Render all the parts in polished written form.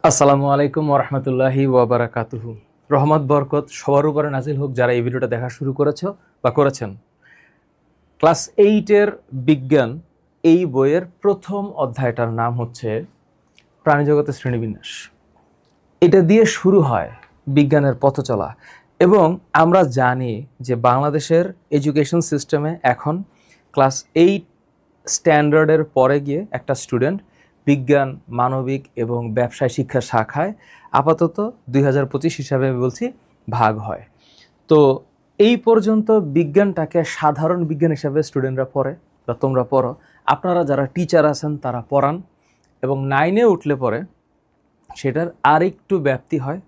আসসালামু আলাইকুম ওরহমতুল্লাহি ওয়াবারাকাতুহু। রহমত বরকত সবার উপরে নাজিল হোক যারা এই ভিডিওটা দেখা শুরু করেছো বা করেছেন। ক্লাস 8-এর বিজ্ঞান এই বইয়ের প্রথম অধ্যায়টার নাম হচ্ছে প্রাণীজগতের শ্রেণীবিন্যাস। এটা দিয়ে শুরু হয় বিজ্ঞানের পথচলা এবং আমরা জানি যে বাংলাদেশের এডুকেশন সিস্টেমে এখন ক্লাস 8 স্ট্যান্ডার্ডের পরে গিয়ে একটা স্টুডেন্ট বিজ্ঞান, মানবিক এবং ব্যবসায় শিক্ষা শাখায় আপাতত 2025 হিসাবে আমি বলছি ভাগ হয়। তো এই পর্যন্ত বিজ্ঞানটাকে সাধারণ বিজ্ঞান হিসাবে স্টুডেন্টরা পড়ে বা তোমরা পড়ো, আপনারা যারা টিচার আছেন তারা পড়ান এবং 9-এ উঠলে পরে সেটার আর একটু ব্যাপ্তি হয়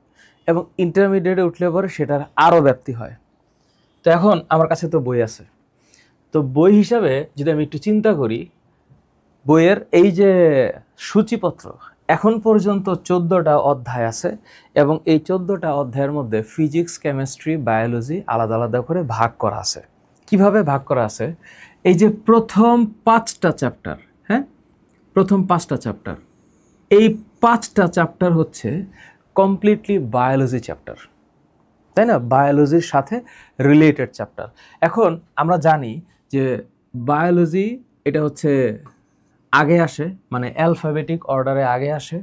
এবং ইন্টারমিডিয়েটে উঠলে পরে সেটার আরও ব্যাপ্তি হয়। তো এখন আমার কাছে তো বই আছে, তো বই হিসাবে যদি আমি একটু চিন্তা করি, বইয়ের এই যে সূচিপত্র এখন পর্যন্ত 14টা অধ্যায় আছে এবং এই 14টা অধ্যায়ের মধ্যে ফিজিক্স, কেমিস্ট্রি, বায়োলজি আলাদা আলাদা করে ভাগ করা আছে। কিভাবে ভাগ করা আছে? এই যে প্রথম 5টা চ্যাপ্টার, হ্যাঁ, প্রথম 5টা চ্যাপ্টার, এই 5টা চ্যাপ্টার হচ্ছে কমপ্লিটলি বায়োলজি চ্যাপ্টার, তাই না? বায়োলজির সাথে রিলেটেড চ্যাপ্টার। এখন আমরা জানি যে বায়োলজি এটা হচ্ছে আগে আসে, মানে অ্যালফাবেটিক অর্ডারে আগে আসে,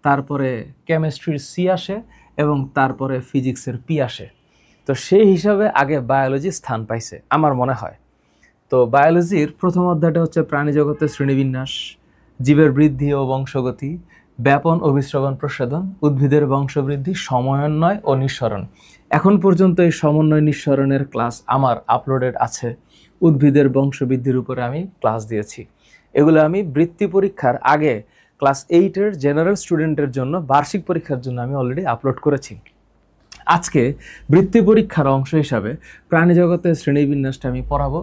তারপরে কেমিস্ট্রির সি আসে এবং তারপরে ফিজিক্সের পি আসে। তো সেই হিসাবে আগে বায়োলজি স্থান পাইছে আমার মনে হয়। তো বায়োলজির প্রথম অধ্যায়টা হচ্ছে প্রাণীজগতের শ্রেণীবিন্যাস, জীবের বৃদ্ধি ও বংশগতি, ব্যাপন, অভিস্রবণ, প্রসাধন, উদ্ভিদের বংশবৃদ্ধি, সমন্বয় ও নিঃসরণ। এখন পর্যন্ত এই সমন্বয় নিঃসরণের ক্লাস আমার আপলোডেড আছে। উদ্ভিদের বংশবৃদ্ধির উপরে আমি ক্লাস দিয়েছি। এগুলো আমি বৃত্তি পরীক্ষার আগে ক্লাস 8-এর জেনারেল স্টুডেন্টের জন্য বার্ষিক পরীক্ষার জন্য আমি অলরেডি আপলোড করেছি। আজকে বৃত্তি পরীক্ষার অংশ হিসাবে প্রাণীজগতের শ্রেণীবিন্যাসটা আমি পড়াবো,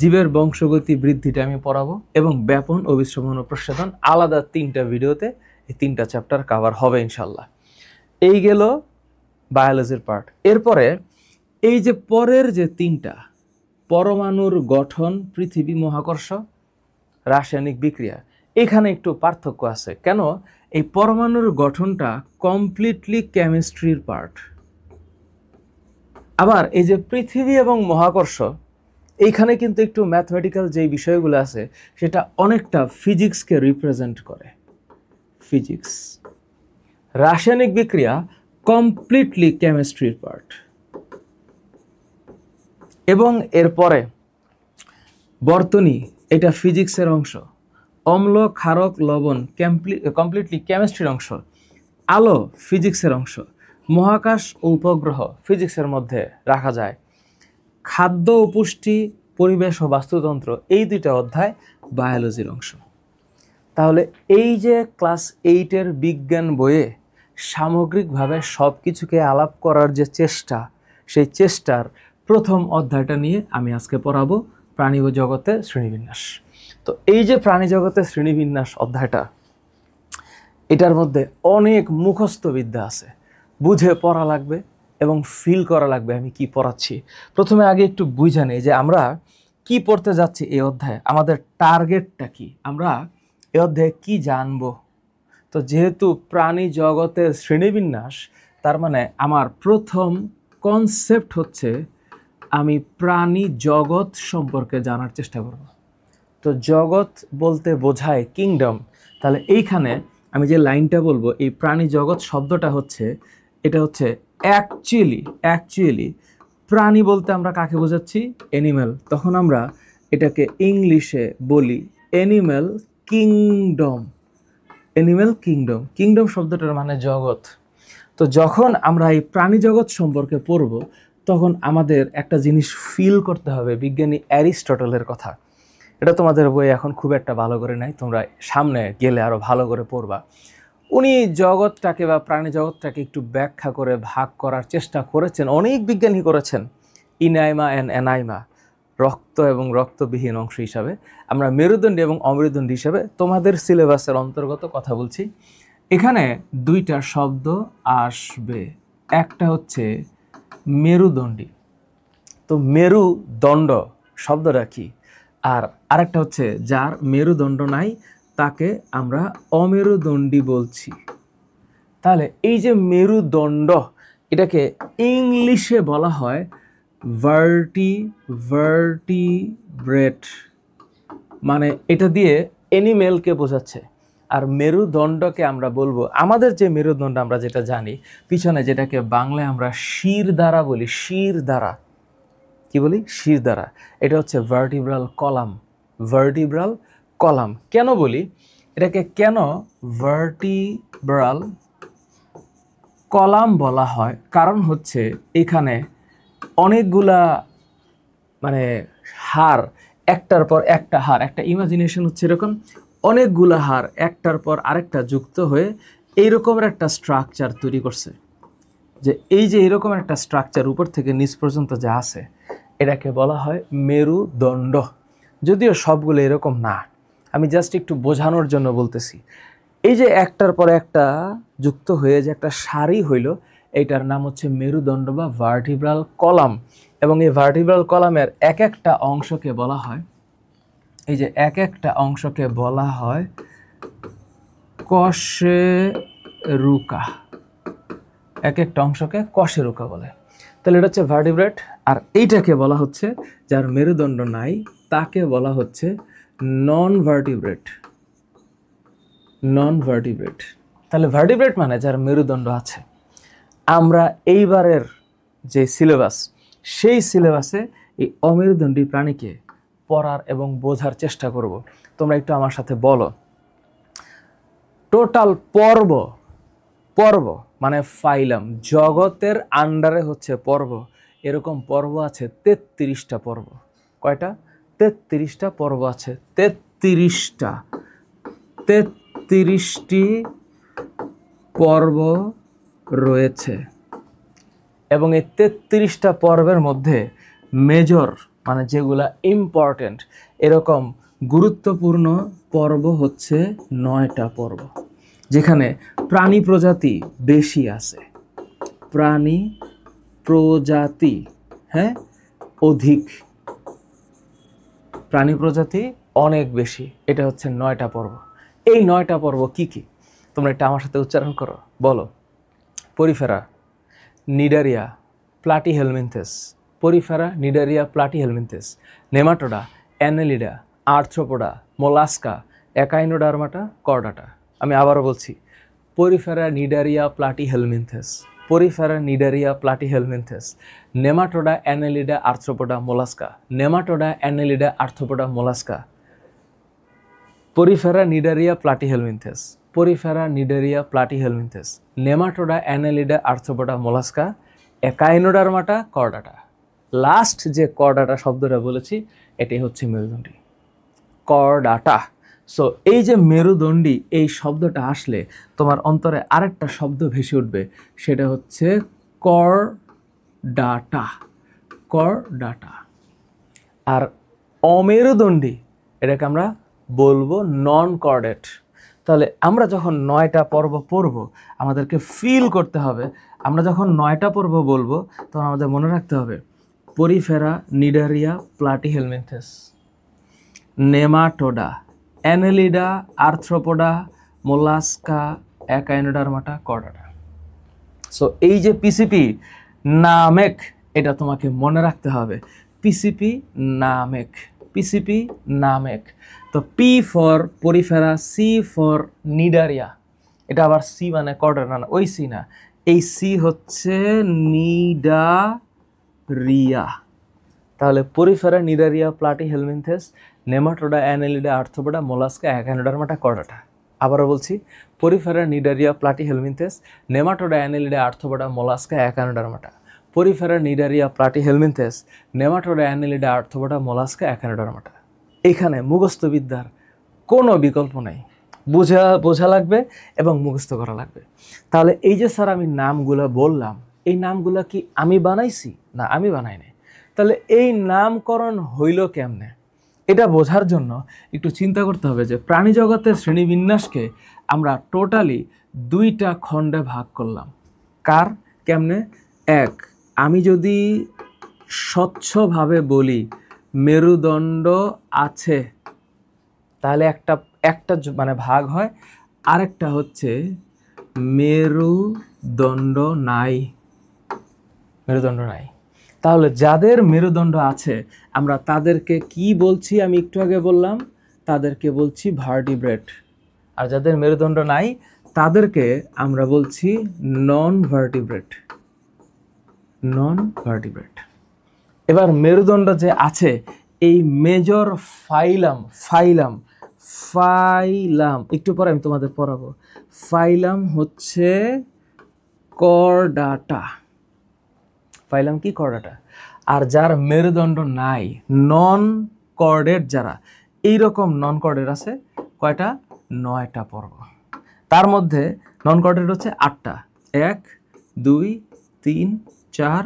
জীবের বংশগতি বৃদ্ধিটা আমি পড়াবো এবং ব্যাপন, অভিস্রবণ ও প্রসাধন আলাদা 3টা ভিডিওতে এই 3টা চ্যাপ্টার কভার হবে ইনশাল্লাহ। এই গেল বায়োলজির পার্ট। এরপরে এই যে পরের যে 3টা, পরমাণুর গঠন, পৃথিবী, মহাকর্ষ, রাসায়নিক বিক্রিয়া, এখানে একটু পার্থক্য আছে। কেন? এই পরমাণুর গঠনটা কমপ্লিটলি কেমিস্ট্রির পার্ট, আবার এই যে পৃথিবী এবং মহাকর্ষ এইখানে কিন্তু একটু ম্যাথমেটিক্যাল যে বিষয়গুলো আছে সেটা অনেকটা ফিজিক্সকে রিপ্রেজেন্ট করে, ফিজিক্স। রাসায়নিক বিক্রিয়া কমপ্লিটলি কেমিস্ট্রির পার্ট। এবং এরপরে বর্তনী, এটা ফিজিক্সের অংশ। অম্ল, ক্ষারক, লবণ কমপ্লিটলি কেমিস্ট্রির অংশ। আলো ফিজিক্সের অংশ। মহাকাশ ও উপগ্রহ ফিজিক্সের মধ্যে রাখা যায়। খাদ্য ও পুষ্টি, পরিবেশ ও বাস্তুতন্ত্র, এই 2টা অধ্যায় বায়োলজির অংশ। তাহলে এই যে ক্লাস 8-এর বিজ্ঞান বইয়ে সামগ্রিকভাবে সব কিছুকে আলাপ করার যে চেষ্টা, সেই চেষ্টার প্রথম অধ্যায়টা নিয়ে আমি আজকে পড়াবো প্রাণী ও জগতের শ্রেণীবিন্যাস। তো এই যে প্রাণী জগতের শ্রেণীবিন্যাস অধ্যায়টা, এটার মধ্যে অনেক মুখস্থ বিদ্যা আছে, বুঝে পড়া লাগবে এবং ফিল করা লাগবে আমি কি পড়াচ্ছি। প্রথমে আগে একটু বুঝে নেই যে আমরা কি পড়তে যাচ্ছি এই অধ্যায়ে, আমাদের টার্গেটটা কি, আমরা এই অধ্যায়ে কি জানবো। তো যেহেতু প্রাণী জগতের শ্রেণীবিন্যাস, তার মানে আমার প্রথম কনসেপ্ট হচ্ছে আমি প্রাণী জগৎ সম্পর্কে জানার চেষ্টা করব। তো জগৎ বলতে বোঝায় কিংডম। তাহলে এইখানে আমি যে লাইনটা বলবো, এই প্রাণী জগৎ শব্দটা হচ্ছে, এটা হচ্ছে অ্যাকচুয়ালি প্রাণী বলতে আমরা কাকে বোঝাচ্ছি? অ্যানিম্যাল। তখন আমরা এটাকে ইংলিশে বলি অ্যানিম্যাল কিংডম। কিংডম শব্দটার মানে জগৎ। তো যখন আমরা এই প্রাণী জগৎ সম্পর্কে পড়ব, তখন আমাদের একটা জিনিস ফিল করতে হবে, বিজ্ঞানী অ্যারিস্টটলের কথা। এটা তোমাদের বই এখন খুব একটা ভালো করে নাই, তোমরা সামনে গেলে আরো ভালো করে পড়বা। উনি জগৎটাকে বা প্রাণী জগৎটাকে একটু ব্যাখ্যা করে ভাগ করার চেষ্টা করেছেন, অনেক বিজ্ঞানী করেছেন। ইনাইমা অ্যান্ড অ্যানাইমা, রক্ত এবং রক্তবিহীন অংশ হিসাবে। আমরা মেরুদণ্ডী এবং অমেরুদণ্ডী হিসাবে তোমাদের সিলেবাসের অন্তর্গত কথা বলছি। এখানে 2টা শব্দ আসবে, একটা হচ্ছে মেরুদণ্ডী, তো মেরুদণ্ড শব্দটা কি, আর আরেকটা হচ্ছে যার মেরুদণ্ড নাই তাকে আমরা অমেরুদণ্ডী বলছি। তাহলে এই যে মেরুদণ্ড, এটাকে ইংলিশে বলা হয় ভার্টিব্রেট, মানে এটা দিয়ে এনিমেলকে বোঝাচ্ছে। আর মেরুদণ্ডকে আমরা বলবো, আমাদের যে মেরুদণ্ড আমরা যেটা জানি পিছনে, যেটাকে বাংলায় আমরা শির দ্বারা বলি, শির দ্বারা কি বলি, শির দ্বারা, এটা হচ্ছে ভার্টিব্রাল কলাম। ভার্টিব্রাল কলাম কেন বলি, এটাকে কেন ভার্টিব্রাল কলাম বলা হয়, কারণ হচ্ছে এখানে অনেকগুলা মানে হাড়, একটার পর একটা হাড়, একটা ইমাজিনেশন হচ্ছে এরকম অনেকগুলা হাড় একটার পর আরেকটা যুক্ত হয়ে এইরকমের একটা স্ট্রাকচার তৈরি করছে। যে এই যে এরকম একটা স্ট্রাকচার উপর থেকে নিচ পর্যন্ত যা আছে, এটাকে বলা হয় মেরুদণ্ড। যদিও সবগুলো এরকম না, আমি জাস্ট একটু বোঝানোর জন্য বলতেছি। এই যে একটার পর একটা যুক্ত হয়ে যে একটা সারি হইল, এইটার নাম হচ্ছে মেরুদণ্ড বা ভার্টিব্রাল কলাম। এবং এই ভার্টিব্রাল কলামের এক একটা অংশকে বলা হয়, এই যে এক একটা অংশকে বলা হয় কশেরুকা। এক একটা অংশকে কশেরুকা বলে। তাহলে এটা হচ্ছে ভার্টিব্রেট। আর এইটাকে বলা হচ্ছে, যার মেরুদণ্ড নাই তাকে বলা হচ্ছে নন ভার্টিব্রেট। নন ভার্টিব্রেট। তাহলে ভার্টিব্রেট মানে যার মেরুদণ্ড আছে। আমরা এইবারের যে সিলেবাস, সেই সিলেবাসে এই অমেরুদণ্ডী প্রাণীকে পড়ার এবং বোঝার চেষ্টা করব। তোমরা একটু আমার সাথে বলো, টোটাল পর্ব মানে ফাইলাম, জগতের আন্ডারে হচ্ছে পর্ব, এরকম পর্ব আছে 33টা পর্ব। কয়টা? 33টা পর্ব আছে। 33টি পর্ব রয়েছে। এবং এই 33টা পর্বের মধ্যে মেজর মানে যেগুলা ইম্পর্টেন্ট, এরকম গুরুত্বপূর্ণ পর্ব হচ্ছে 9টা পর্ব, যেখানে প্রাণী প্রজাতি বেশি আছে। প্রাণী প্রজাতি অধিক, প্রাণী প্রজাতি অনেক বেশি। এটা হচ্ছে 9টা পর্ব। এই 9টা পর্ব কি কি তোমরা এটা আমার সাথে উচ্চারণ করো, বলো। Porifera, cnidaria, Platyhelminthes. Porifera, cnidaria, platyhelminthes. Nematoda, annelida, arthropoda, mollusca, echinodermata, chordata. আমি আবারও বলছি, Porifera, cnidaria, Platyhelminthes. Porifera, cnidaria, platyhelminthes. Nematoda, annelida, arthropoda, mollusca. Nematoda, annelida, arthropoda, mollusca. Porifera, cnidaria, Platyhelminthes. Porifera, cnidaria, platyhelminthes. Nematoda, annelida, arthropoda, mollusca, echinodermata, chordata. Last যে chordata শব্দটা বলেছি, এটাই হচ্ছে মেরুদণ্ডী, chordata. So এই যে মেরুদণ্ডী, এই শব্দটা আসলে তোমার অন্তরে আরেকটা শব্দ ভেসে উঠবে, সেটা হচ্ছে করডাটা। করডাটা। আর অমেরুদণ্ডী, এটাকে আমরা বলবো নন কর্ডেট। তাহলে আমরা যখন 9টা পর্ব পড়ব, আমাদেরকে ফিল করতে হবে। আমরা যখন 9টা পর্ব বলবো, তখন আমাদের মনে রাখতে হবে porifera, cnidaria, platyhelminthes, nematoda, annelida, arthropoda, mollusca, echinodermata, chordata. So এই যে পিসিপি নামেক, এটা তোমাকে মনে রাখতে হবে। পিসিপি নামেক, পিসিপি নামেক। তো P for porifera, C for cnidaria. এটা আবার সি মানে কর্ডাটা না, ওই সি না, এই সি হচ্ছে নিডারিয়া। তাহলে Porifera, cnidaria, platyhelminthes, nematoda, annelida, arthropoda, mollusca, echinodermata, chordata. আবারও বলছি, Porifera, cnidaria, platyhelminthes, nematoda, annelida, arthropoda, mollusca, Echinodermata. Porifera, cnidaria, platyhelminthes, nematoda, annelida, arthropoda, mollusca, Echinodermata. এখানে মুখস্থবিদ্যার কোনো বিকল্প নেই, বোঝা লাগবে এবং মুখস্থ করা লাগবে। তাহলে এই যে স্যার আমি নামগুলো বললাম, এই নামগুলো কি আমি বানাইছি? না, আমি বানাই নাই। তাহলে এই নামকরণ হইল কেমনে? এটা বোঝার জন্য একটু চিন্তা করতে হবে যে প্রাণী জগতের শ্রেণীবিন্যাসকে আমরা টোটালি 2টা খণ্ডে ভাগ করলাম। কার কেমনে? এক, আমি যদি স্বচ্ছভাবে বলি মেরুদণ্ড আছে, তাহলে একটা মানে ভাগ হয়। আরেকটা হচ্ছে মেরুদণ্ড নাই, মেরুদণ্ড নাই। তাহলে যাদের মেরুদণ্ড আছে আমরা তাদেরকে কি বলছি? আমি একটু আগে বললাম, তাদেরকে বলছি ভার্টিব্রেট। আর যাদের মেরুদণ্ড নাই তাদেরকে আমরা বলছি নন ভার্টিব্রেট, নন ভার্টিব্রেট। এবার মেরুদণ্ড যে আছে, এই মেজর ফাইলাম, ফাইলাম ফাইলাম একটু পরে আমি তোমাদের পড়াবো। ফাইলাম হচ্ছে করডাটা, ফাইলাম কি? করডাটা। আর যার মেরুদণ্ড নাই, নন কর্ডেট যারা, এইরকম নন কর্ডেট আছে কয়টা? 9টা পর্ব। তার মধ্যে নন কর্ডেট হচ্ছে 8টা। 1 2 3 4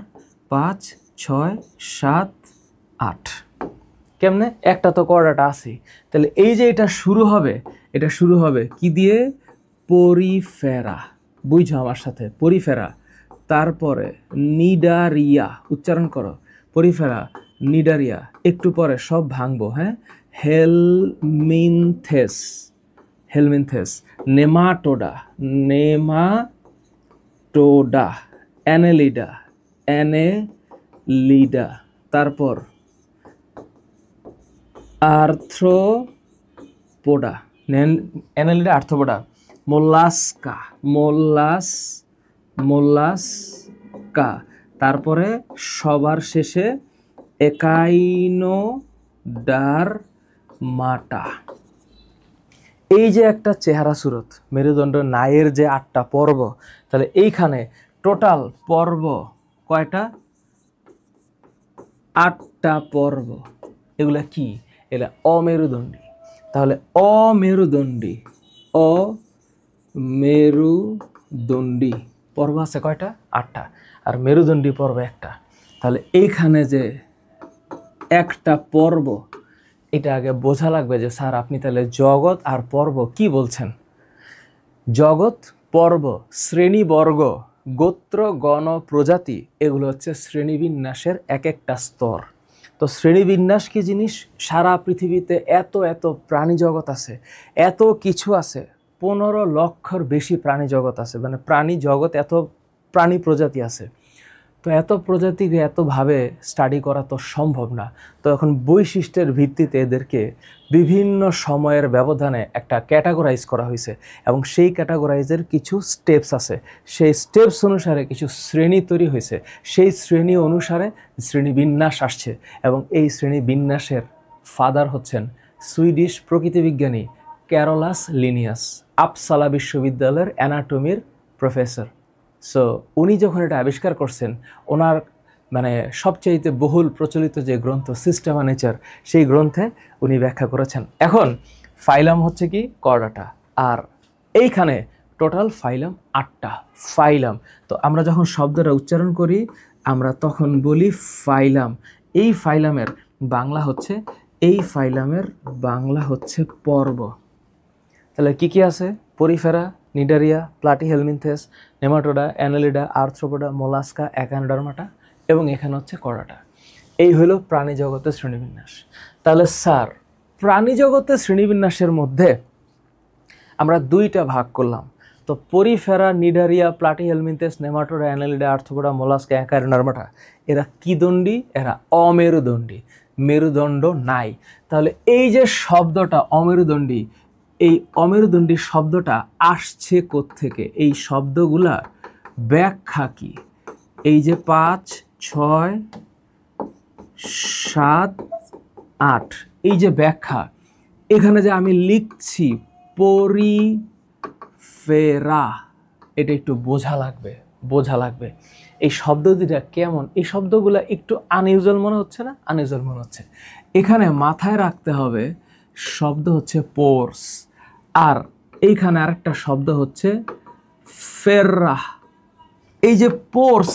5 6 7 8। কেমনে? একটা তো কর্ডাটা আছে। তাহলে এই যে এটা শুরু হবে, এটা শুরু হবে কি দিয়ে? পরিফেরা। বুঝছো আমার সাথে? পরিফেরা। তারপরে নিডারিয়া, উচ্চারণ করো, পরিফেরা, নিডারিয়া। একটু পরে সব ভাঙবো, হ্যাঁ? Helminthes, helminthes, nematoda, nematoda, Annelida, Annelida. তারপর আর্থ্রোপোডা, অ্যানেলিডা, আর্থ্রোপোডা, মোল্লাস্কা, মোল্লাস্কা। তারপরে সবার শেষে একাইনোডারমাটা। এই যে একটা চেহারা সুরত মেরুদণ্ড নায়ের যে 8টা পর্ব, তাহলে এইখানে টোটাল পর্ব কয়টা? 8টা পর্ব। এগুলা কি? এগুলা অমেরুদণ্ডী। তাহলে অমেরুদণ্ডী, অমেরুদণ্ডী পর্ব আছে কয়টা? 8টা। আর মেরুদণ্ডী পর্ব একটা। তাহলে এইখানে যে একটা পর্ব, এটা আগে বোঝা লাগবে যে স্যার আপনি তাহলে জগৎ আর পর্ব কি বলছেন? জগৎ, পর্ব, শ্রেণীবর্গ, গোত্র, গণ, প্রজাতি, এগুলো হচ্ছে শ্রেণীবিন্যাসের এক একটা স্তর। তো শ্রেণীবিন্যাস কি জিনিস? সারা পৃথিবীতে এত এত প্রাণী জগৎ আছে, এত কিছু আছে, 15 লক্ষর বেশি প্রাণী জগৎ আছে, মানে প্রাণী জগৎ, এত প্রাণী প্রজাতি আছে। তো এত প্রজাতিকে এতভাবে স্টাডি করা তো সম্ভব না। তো এখন বৈশিষ্ট্যের ভিত্তিতে এদেরকে বিভিন্ন সময়ের ব্যবধানে একটা ক্যাটাগরাইজ করা হয়েছে, এবং সেই ক্যাটাগরাইজের কিছু স্টেপস আছে। সেই স্টেপস অনুসারে কিছু শ্রেণী তৈরি হয়েছে, সেই শ্রেণী অনুসারে শ্রেণীবিন্যাস আসছে। এবং এই শ্রেণীবিন্যাসের ফাদার হচ্ছেন সুইডিশ প্রকৃতিবিজ্ঞানী ক্যারোলাস লিনিয়াস, আপসালা বিশ্ববিদ্যালয়ের অ্যানাটমির প্রফেসর। সো উনি যখন এটা আবিষ্কার করছেন, ওনার মানে সবচেয়ে বহুল প্রচলিত যে গ্রন্থ সিস্টেম অফ নেচার, সেই গ্রন্থে উনি ব্যাখ্যা করেছেন। এখন ফাইলাম হচ্ছে কি? করডাটা। আর এইখানে টোটাল ফাইলাম 8টা। ফাইলাম, তো আমরা যখন শব্দটা উচ্চারণ করি আমরা তখন বলি ফাইলাম। এই ফাইলামের বাংলা হচ্ছে, এই ফাইলামের বাংলা হচ্ছে পর্ব। তাহলে কি কি আছে? Porifera, cnidaria, platyhelminthes, nematoda, annelida, arthropoda, mollusca, echinodermata, এবং এখানে হচ্ছে করডাটা। এই হলো প্রাণী জগতের শ্রেণীবিন্যাস। তাহলে স্যার প্রাণী জগতের শ্রেণীবিন্যাসের মধ্যে আমরা 2টা ভাগ করলাম। তো porifera, cnidaria, platyhelminthes, nematoda, annelida, arthropoda, mollusca, echinodermata, এরা কি দণ্ডী? এরা অমেরুদণ্ডী, মেরুদণ্ড নাই। তাহলে এই যে শব্দটা অমেরুদণ্ডী, এই অমেরুদণ্ডী শব্দটা আসছে কোত্থেকে? এই শব্দগুলা ব্যাখ্যা কি? এই যে 5 6 7 8, এই যে ব্যাখ্যা, এখানে যে আমি লিখছি পরিফেরা, এটা একটু বোঝা লাগবে, বোঝা লাগবে। এই শব্দ দুটা কেমন? এই শব্দগুলো একটু আনইউজুয়াল মনে হচ্ছে না? আনইউজুয়াল মনে হচ্ছে। এখানে মাথায় রাখতে হবে শব্দ হচ্ছে পোর্স, আর এইখানে আরেকটা শব্দ হচ্ছে ফেররা। এই যে পোর্স,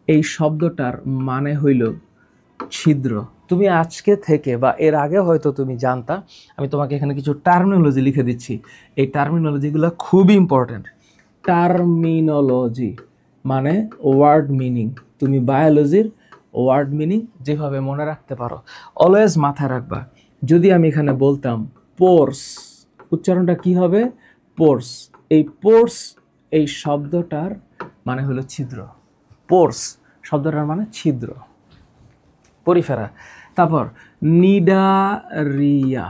এই শব্দটার মানে হইল ছিদ্র। তুমি আজকে থেকে বা এর আগে হয়তো তুমি জানতা, আমি তোমাকে এখানে কিছু টার্মিনোলজি লিখে দিচ্ছি। এই টার্মিনোলজিগুলো খুবই ইম্পর্টেন্ট। টার্মিনোলজি মানে ওয়ার্ড মিনিং। তুমি বায়োলজির ওয়ার্ড মিনিং যেভাবে মনে রাখতে পারো অলওয়েজ মাথায় রাখবা। যদি আমি এখানে বলতাম পোর্স, উচ্চারণটা কি হবে? পোর্স। এই পোর্স এই শব্দটার মানে হলো ছিদ্র। পোর্স শব্দটার মানে ছিদ্র, পরিফেরা। তারপর নিডারিয়া,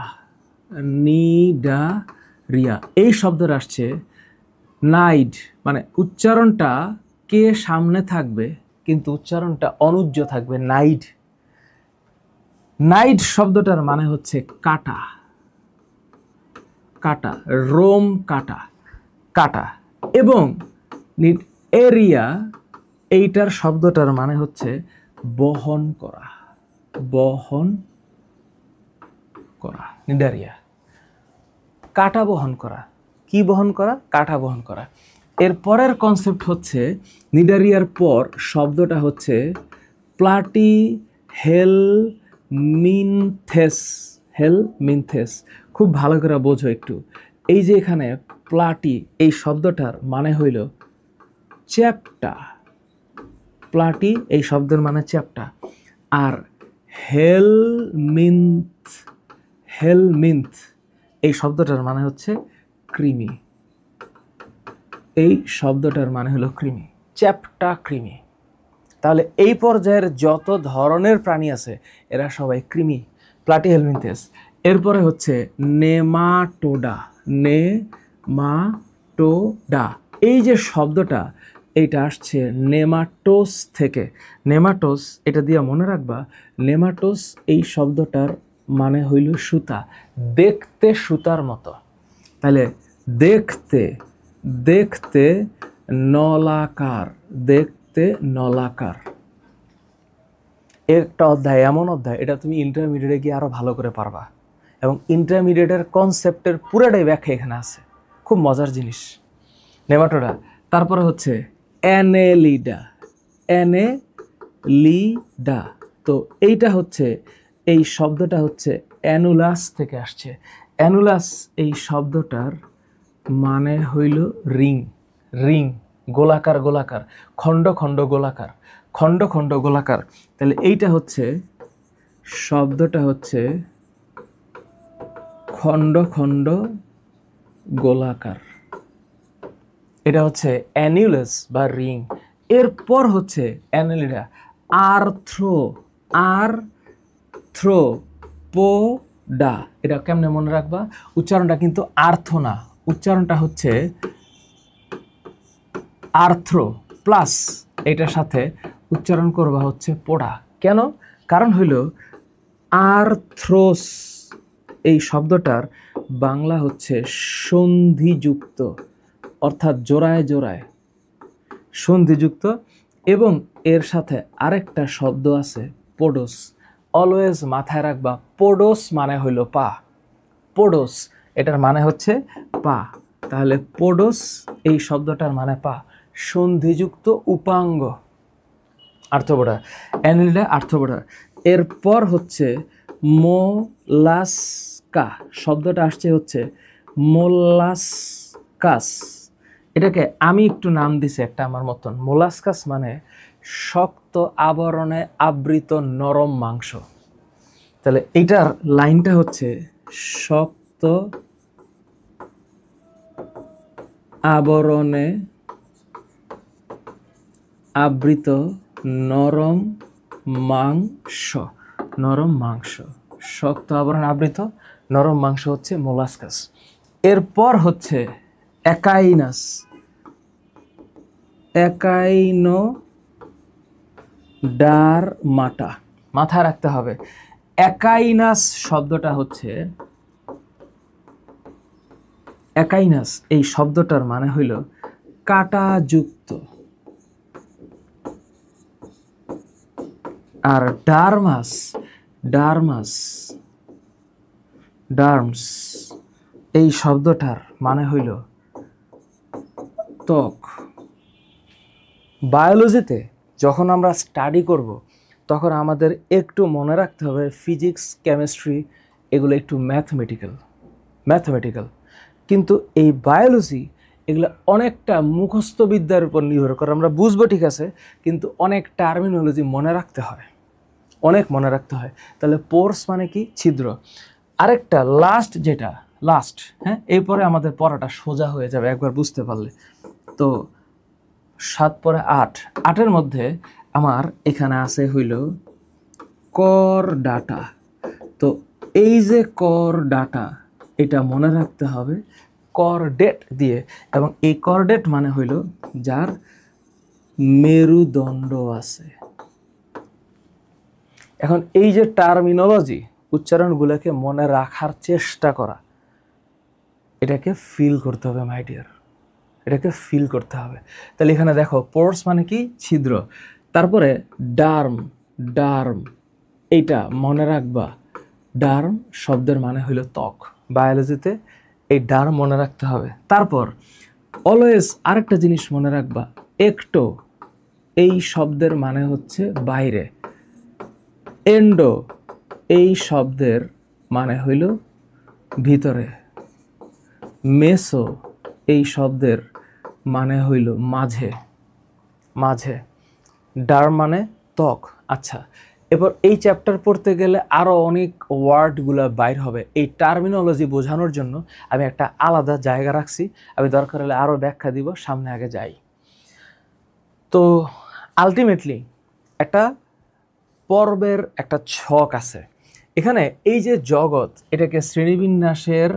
নিডারিয়া এই শব্দটা আসছে নাইড, মানে উচ্চারণটা কে সামনে থাকবে কিন্তু উচ্চারণটা অনুজ্জ থাকবে, নাইড। নাইড শব্দটার মানে হচ্ছে কাটা, কাটা, রোম কাটা, কাটা। এবং এরিয়া এইটার শব্দটার মানে হচ্ছে বহন করা, বহন করা। নিডারিয়া কাটা বহন করা, কি বহন করা? কাটা বহন করা। এর পরের কনসেপ্ট হচ্ছে নিডারিয়ার পর শব্দটা হচ্ছে প্লাটি হেলমিনথেস, হেলমিনথেস। খুব ভালো করে বোঝো একটু। এই যে এখানে প্লাটি এই শব্দটার মানে হইল চ্যাপ্টা, প্লাটি এই শব্দের মানে চ্যাপ্টা। আর হেলমিন্থ, হেলমিন্থ এই শব্দটার মানে হচ্ছে কৃমি, এই শব্দটার মানে হলো কৃমি, চ্যাপ্টা কৃমি। তাহলে এই পর্যায়ের যত ধরনের প্রাণী আছে এরা সবাই কৃমি, প্লাটিহেলমিনথেস। এরপরে হচ্ছে নেমাটোডা, নেমাটোডা এই যে শব্দটা এইটা আসছে নেমাটোস থেকে। নেমাটোস এটা দিয়ে মনে রাখবা, নেমাটোস এই শব্দটার মানে হইল সুতা, দেখতে সুতার মতো। তাহলে দেখতে, দেখতে নলাকার, দেখতে নলাকার। একটা অধ্যায়, এমন অধ্যায় এটা তুমি ইন্টারমিডিয়েটে গিয়ে আরো ভালো করে পারবা, এবং ইন্টারমিডিয়েটের কনসেপ্টের পুরোটাই ব্যাখ্যা এখানে আছে, খুব মজার জিনিস। নেমাটোডা। তারপরে হচ্ছে অ্যানেলিডা, অ্যানেলিডা। তো এইটা হচ্ছে, এই শব্দটা হচ্ছে অ্যানুলাস থেকে আসছে। অ্যানুলাস এই শব্দটার মানে হইল রিং, রিং, গোলাকার, গোলাকার, খণ্ড খণ্ড গোলাকার, খণ্ড খণ্ড গোলাকার। তাহলে এইটা হচ্ছে শব্দটা হচ্ছে খণ্ড খণ্ড গোলাকার, এটা হচ্ছে অ্যানুলাস বা রিং। এরপর হচ্ছে অ্যানেলিডা, আর্থ্রো, আর্থ্রো পোডা। এটা কেমনে মনে রাখবা? উচ্চারণটা কিন্তু আর্থ না, উচ্চারণটা হচ্ছে আর্থ্রো প্লাস এটার সাথে উচ্চারণ করবা হচ্ছে পোড়া। কেন? কারণ হইল আর্থ্রোস এই শব্দটার বাংলা হচ্ছে সন্ধিযুক্ত, অর্থাৎ জোড়ায় জোড়ায় সন্ধিযুক্ত। এবং এর সাথে আরেকটা শব্দ আছে পোডোস। অলওয়েজ মাথায় রাখবা, পোডোস মানে হইল পা, পোডোস এটার মানে হচ্ছে পা। তাহলে পোডোস এই শব্দটার মানে পা, সন্ধিযুক্ত উপাঙ্গ, আর্থ্রোপোডা। Annelida, arthropoda. এরপর হচ্ছে মোলাস্কা, শব্দটা আসছে হচ্ছে মোলাস্কাস। এটাকে আমি একটু নাম দিছি একটা আমার মতন। মোলাস্কাস মানে শক্ত আবরণে আবৃত নরম মাংস। তাহলে এইটার লাইনটা হচ্ছে শক্ত আবরণে আবৃত নরম মাংস, নরম মাংস, শক্ত আবরণ আবৃত নরম মাংস হচ্ছে মোলাস্কাস। এরপর হচ্ছে অ্যাকাইনাস, অ্যাকাইনোডারমাটা। মাথায় রাখতে হবে অ্যাকাইনাস শব্দটা হচ্ছে, অ্যাকাইনাস এই শব্দটার মানে হইল কাঁটাযুক্ত। আর ডারমাস, ডারমাস, ডার্মস এই শব্দটার মানে হইল ত্বক। বায়োলজিতে যখন আমরা স্টাডি করব তখন আমাদের একটু মনে রাখতে হবে ফিজিক্স, কেমিস্ট্রি এগুলো একটু ম্যাথমেটিক্যাল, ম্যাথমেটিক্যাল। কিন্তু এই বায়োলজি এগুলো অনেকটা মুখস্থ বিদ্যার উপর নির্ভর করে। আমরা বুঝবো ঠিক আছে, কিন্তু অনেক টার্মিনোলজি মনে রাখতে হয়, অনেক মনে রাখতে হয়। তাহলে পোর্স মানে কি? ছিদ্র। আরেকটা লাস্ট, যেটা লাস্ট, হ্যাঁ, এরপরে আমাদের পড়াটা সোজা হয়ে যাবে একবার বুঝতে পারলে। তো 7 পরে 8, 8-এর মধ্যে আমার এখানে আছে হইল কর ডাটা। তো এই যে কর ডাটা, এটা মনে রাখতে হবে কর ডেট দিয়ে, এবং এই কর ডেট মানে হইল যার মেরুদণ্ড আছে। এখন এই যে টার্মিনোলজি, উচ্চারণগুলোকে মনে রাখার চেষ্টা করা, এটাকে ফিল করতে হবে মাই ডিয়ার, এটাকে ফিল করতে হবে। তাহলে এখানে দেখো পোর্স মানে কি, ছিদ্র। তারপরে ডার্ম, ডার্ম এইটা মনে রাখবা, ডার্ম শব্দের মানে হইল ত্বক। বায়োলজিতে এই ডার্ম মনে রাখতে হবে। তারপর অলওয়েজ আরেকটা জিনিস মনে রাখবা, একটো এই শব্দের মানে হচ্ছে বাইরে, এন্ডো এই শব্দের মানে হইল ভিতরে, মেসো এই শব্দের মানে হইল মাঝে, মাঝে। ডার্ম মানে ত্বক। আচ্ছা, এবার এই চ্যাপ্টার পড়তে গেলে আরও অনেক ওয়ার্ডগুলো বাইর হবে। এই টার্মিনোলজি বোঝানোর জন্য আমি একটা আলাদা জায়গা রাখছি, আমি দরকার হলে আরও ব্যাখ্যা দিব, সামনে আগে যাই। তো আলটিমেটলি একটা পর্বের একটা ছক আছে এখানে। এই যে জগৎ, এটাকে শ্রেণীবিন্যাসের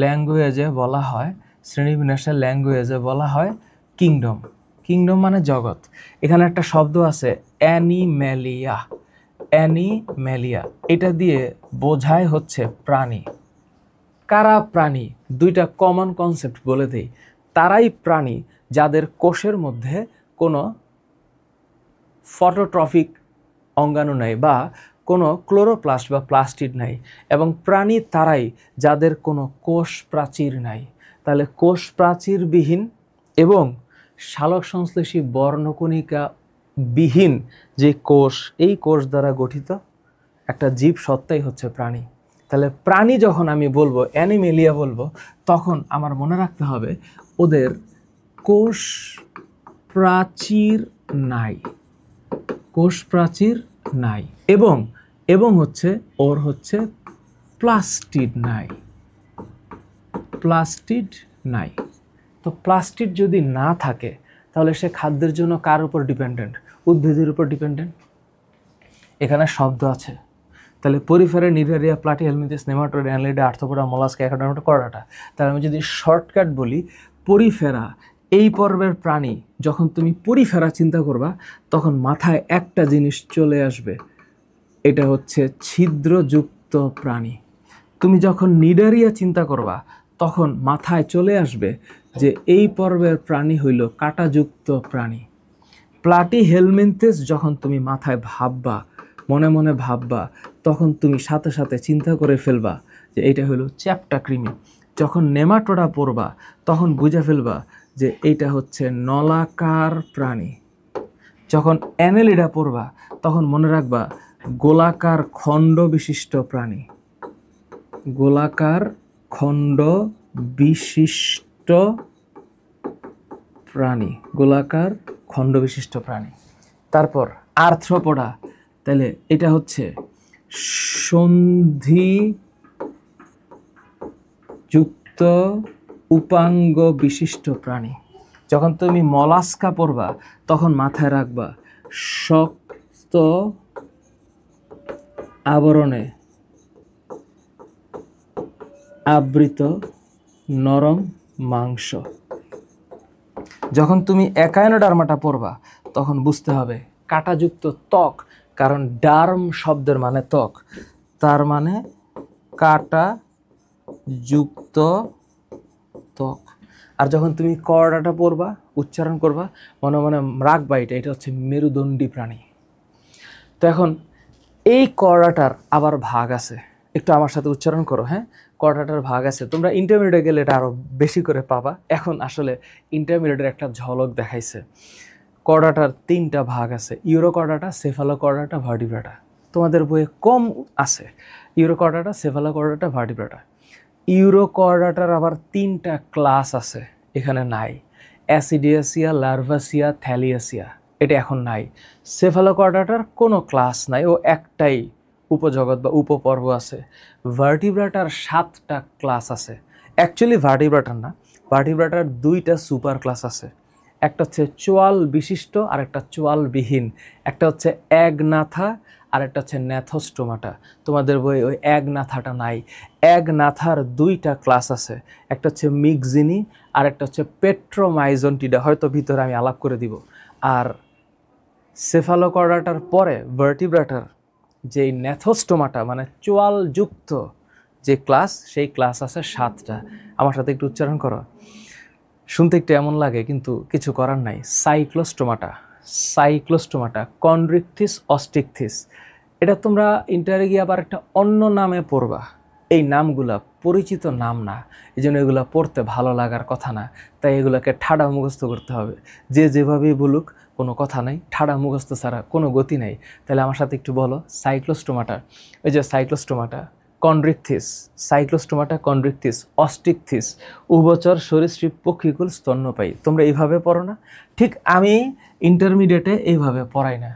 ল্যাঙ্গুয়েজে বলা হয়, শ্রেণীবিন্যাসের ল্যাঙ্গুয়েজে বলা হয় কিংডম। কিংডম মানে জগৎ। এখানে একটা শব্দ আছে অ্যানিম্যালিয়া, অ্যানিম্যালিয়া, এটা দিয়ে বোঝায় হচ্ছে প্রাণী। কারা প্রাণী? দুইটা কমন কনসেপ্ট বলে দেই। তারাই প্রাণী যাদের কোষের মধ্যে কোনো ফটোট্রফিক অঙ্গাণু নাই বা কোনো ক্লোরোপ্লাস্ট বা প্লাস্টিড নাই, এবং প্রাণী তারাই যাদের কোনো কোষ প্রাচীর নাই। তাহলে কোষ প্রাচীরবিহীন এবং সালোক সংশ্লেষী বর্ণকণিকা বিহীন যে কোষ, এই কোষ দ্বারা গঠিত একটা জীব সত্তাই হচ্ছে প্রাণী। তাহলে প্রাণী যখন আমি বলবো, অ্যানিমেলিয়া বলবো, তখন আমার মনে রাখতে হবে ওদের কোষ প্রাচীর নাই, কোষ প্রাচীর নাই, এবং এবং হচ্ছে ওর হচ্ছে প্লাস্টিড নাই, প্লাস্টিড নাই। তো প্লাস্টিড যদি না থাকে তাহলে সে খাদ্যের জন্য কার উপর ডিপেন্ডেন্ট? উদ্ভিদের উপর ডিপেন্ডেন্ট। এখানে শব্দ আছে, তাহলে Porifera, Cnidaria, প্লাটি, helminthes, nematode, অ্যানলিডা, arthropoda, mollusca, একাডেমিটা, Chordata. তাহলে আমি যদি শর্টকাট বলি, পরিফেরা এই পর্বের প্রাণী। যখন তুমি পরিফেরা চিন্তা করবা তখন মাথায় একটা জিনিস চলে আসবে, এটা হচ্ছে ছিদ্রযুক্ত প্রাণী। তুমি যখন নিডারিয়া চিন্তা করবা তখন মাথায় চলে আসবে যে এই পর্বের প্রাণী হইল কাঁটাযুক্ত প্রাণী। প্লাটি হেলমিনথেস যখন তুমি মাথায় ভাববা, মনে মনে ভাববা, তখন তুমি সাথে সাথে চিন্তা করে ফেলবা যে এইটা হলো চ্যাপ্টা কৃমি। যখন নেমাটোডা পড়বা তখন বুঝে ফেলবা যে এইটা হচ্ছে নলাকার প্রাণী। যখন অ্যানেলিডা পড়বা তখন মনে রাখবা গোলাকার খণ্ড বিশিষ্ট প্রাণী, গোলাকার খণ্ড বিশিষ্ট প্রাণী, গোলাকার খণ্ড বিশিষ্ট প্রাণী। তারপর আর্থ্রোপোডা, তাহলে এটা হচ্ছে সন্ধিযুক্ত উপাঙ্গ বিশিষ্ট প্রাণী। যখন তুমি মলাস্কা পড়বা তখন মাথায় রাখবা শক্ত আবরণে আবৃত নরম মাংস। যখন তুমি একাইনোডার্মাটা পড়বা তখন বুঝতে হবে কাঁটাযুক্ত ত্বক, কারণ ডার্ম শব্দের মানে ত্বক, তার মানে কাঁটাযুক্ত ত্বক। আর যখন তুমি করডাটা পড়বা, উচ্চারণ করবা, মনে মনে রাখবা এটা হচ্ছে মেরুদণ্ডী প্রাণী। তো এখন এই করডাটার আবার ভাগ আছে, একটু আমার সাথে উচ্চারণ করো, হ্যাঁ। করডাটার ভাগ আছে, তোমরা ইন্টারমিডিয়েটে গেলে এটা আরও বেশি করে পাবা। এখন আসলে ইন্টারমিডিয়েটের একটা ঝলক দেখাইছে। করডাটার 3টা ভাগ আছে, ইউরোকর্ডাটা, সেফালোকর্ডাটা, ভার্টিব্রাটা। তোমাদের বইয়ে কম আছে ইউরোকর্ডাটা, সেফালোকর্ডাটা, ভার্টিব্রাটা। ইউরোকর্ডাটার আবার 3টা ক্লাস আছে, এখানে নাই। অ্যাসিডিয়াসিয়া, লার্ভাসিয়া, থ্যালিয়াসিয়া, এটা এখন নাই। সেফালোকর্ডাটার কোনো ক্লাস নাই, ও একটাই উপজগৎ বা উপপর্ব আছে। ভার্টিব্রাটার 7টা ক্লাস আছে। অ্যাকচুয়ালি ভার্টিব্রাটার না, ভার্টিব্রাটার 2টা সুপার ক্লাস আছে। একটা হচ্ছে চোয়াল বিশিষ্ট আর একটা চোয়ালবিহীন, একটা হচ্ছে অ্যাগনাথা আর একটা হচ্ছে ন্যাথোস্টোমাটা। তোমাদের বই ওই অ্যাগনাথাটা নাই। অ্যাগনাথার দুইটা ক্লাস আছে, একটা হচ্ছে মিক্সিনি আর একটা হচ্ছে পেট্রোমাইজন্টিডা, হয়তো ভিতরে আমি আলাপ করে দিব। আর সেফালোকর্ডাটার পরে ভার্টিব্রাটার যেই ন্যাথোস্টোমাটা মানে চোয়ালযুক্ত যে ক্লাস, সেই ক্লাস আছে 7টা। আমার সাথে একটু উচ্চারণ করো, শুনতে একটু এমন লাগে কিন্তু কিছু করার নাই। Cyclostomata, Cyclostomata, Chondrichthyes, অস্টিকথিস। এটা তোমরা ইন্টারে গিয়ে আবার একটা অন্য নামে পড়বা। এই নামগুলা পরিচিত নাম না, এই জন্য এগুলো পড়তে ভালো লাগার কথা না, তাই এগুলোকে ঠাডা মুখস্থ করতে হবে। যে যেভাবেই বলুক কোনো কথা নাই, ঠাডা মুখস্থ ছাড়া কোনো গতি নেই। তাহলে আমার সাথে একটু বলো, সাইক্লোস্টোমাটা, ওই যে সাইক্লোস্টোমাটা, কন্ড্রিকথিস, সাইক্লোস্টোমাটা, কন্ড্রিকথিস, অস্টিকথিস, উভচর সরীসৃপ পক্ষীকুল স্তন্যপায়ী। তোমরা এইভাবে পড়ো না? ঠিক আমি ইন্টারমিডিয়েটে এইভাবে পড়াই না।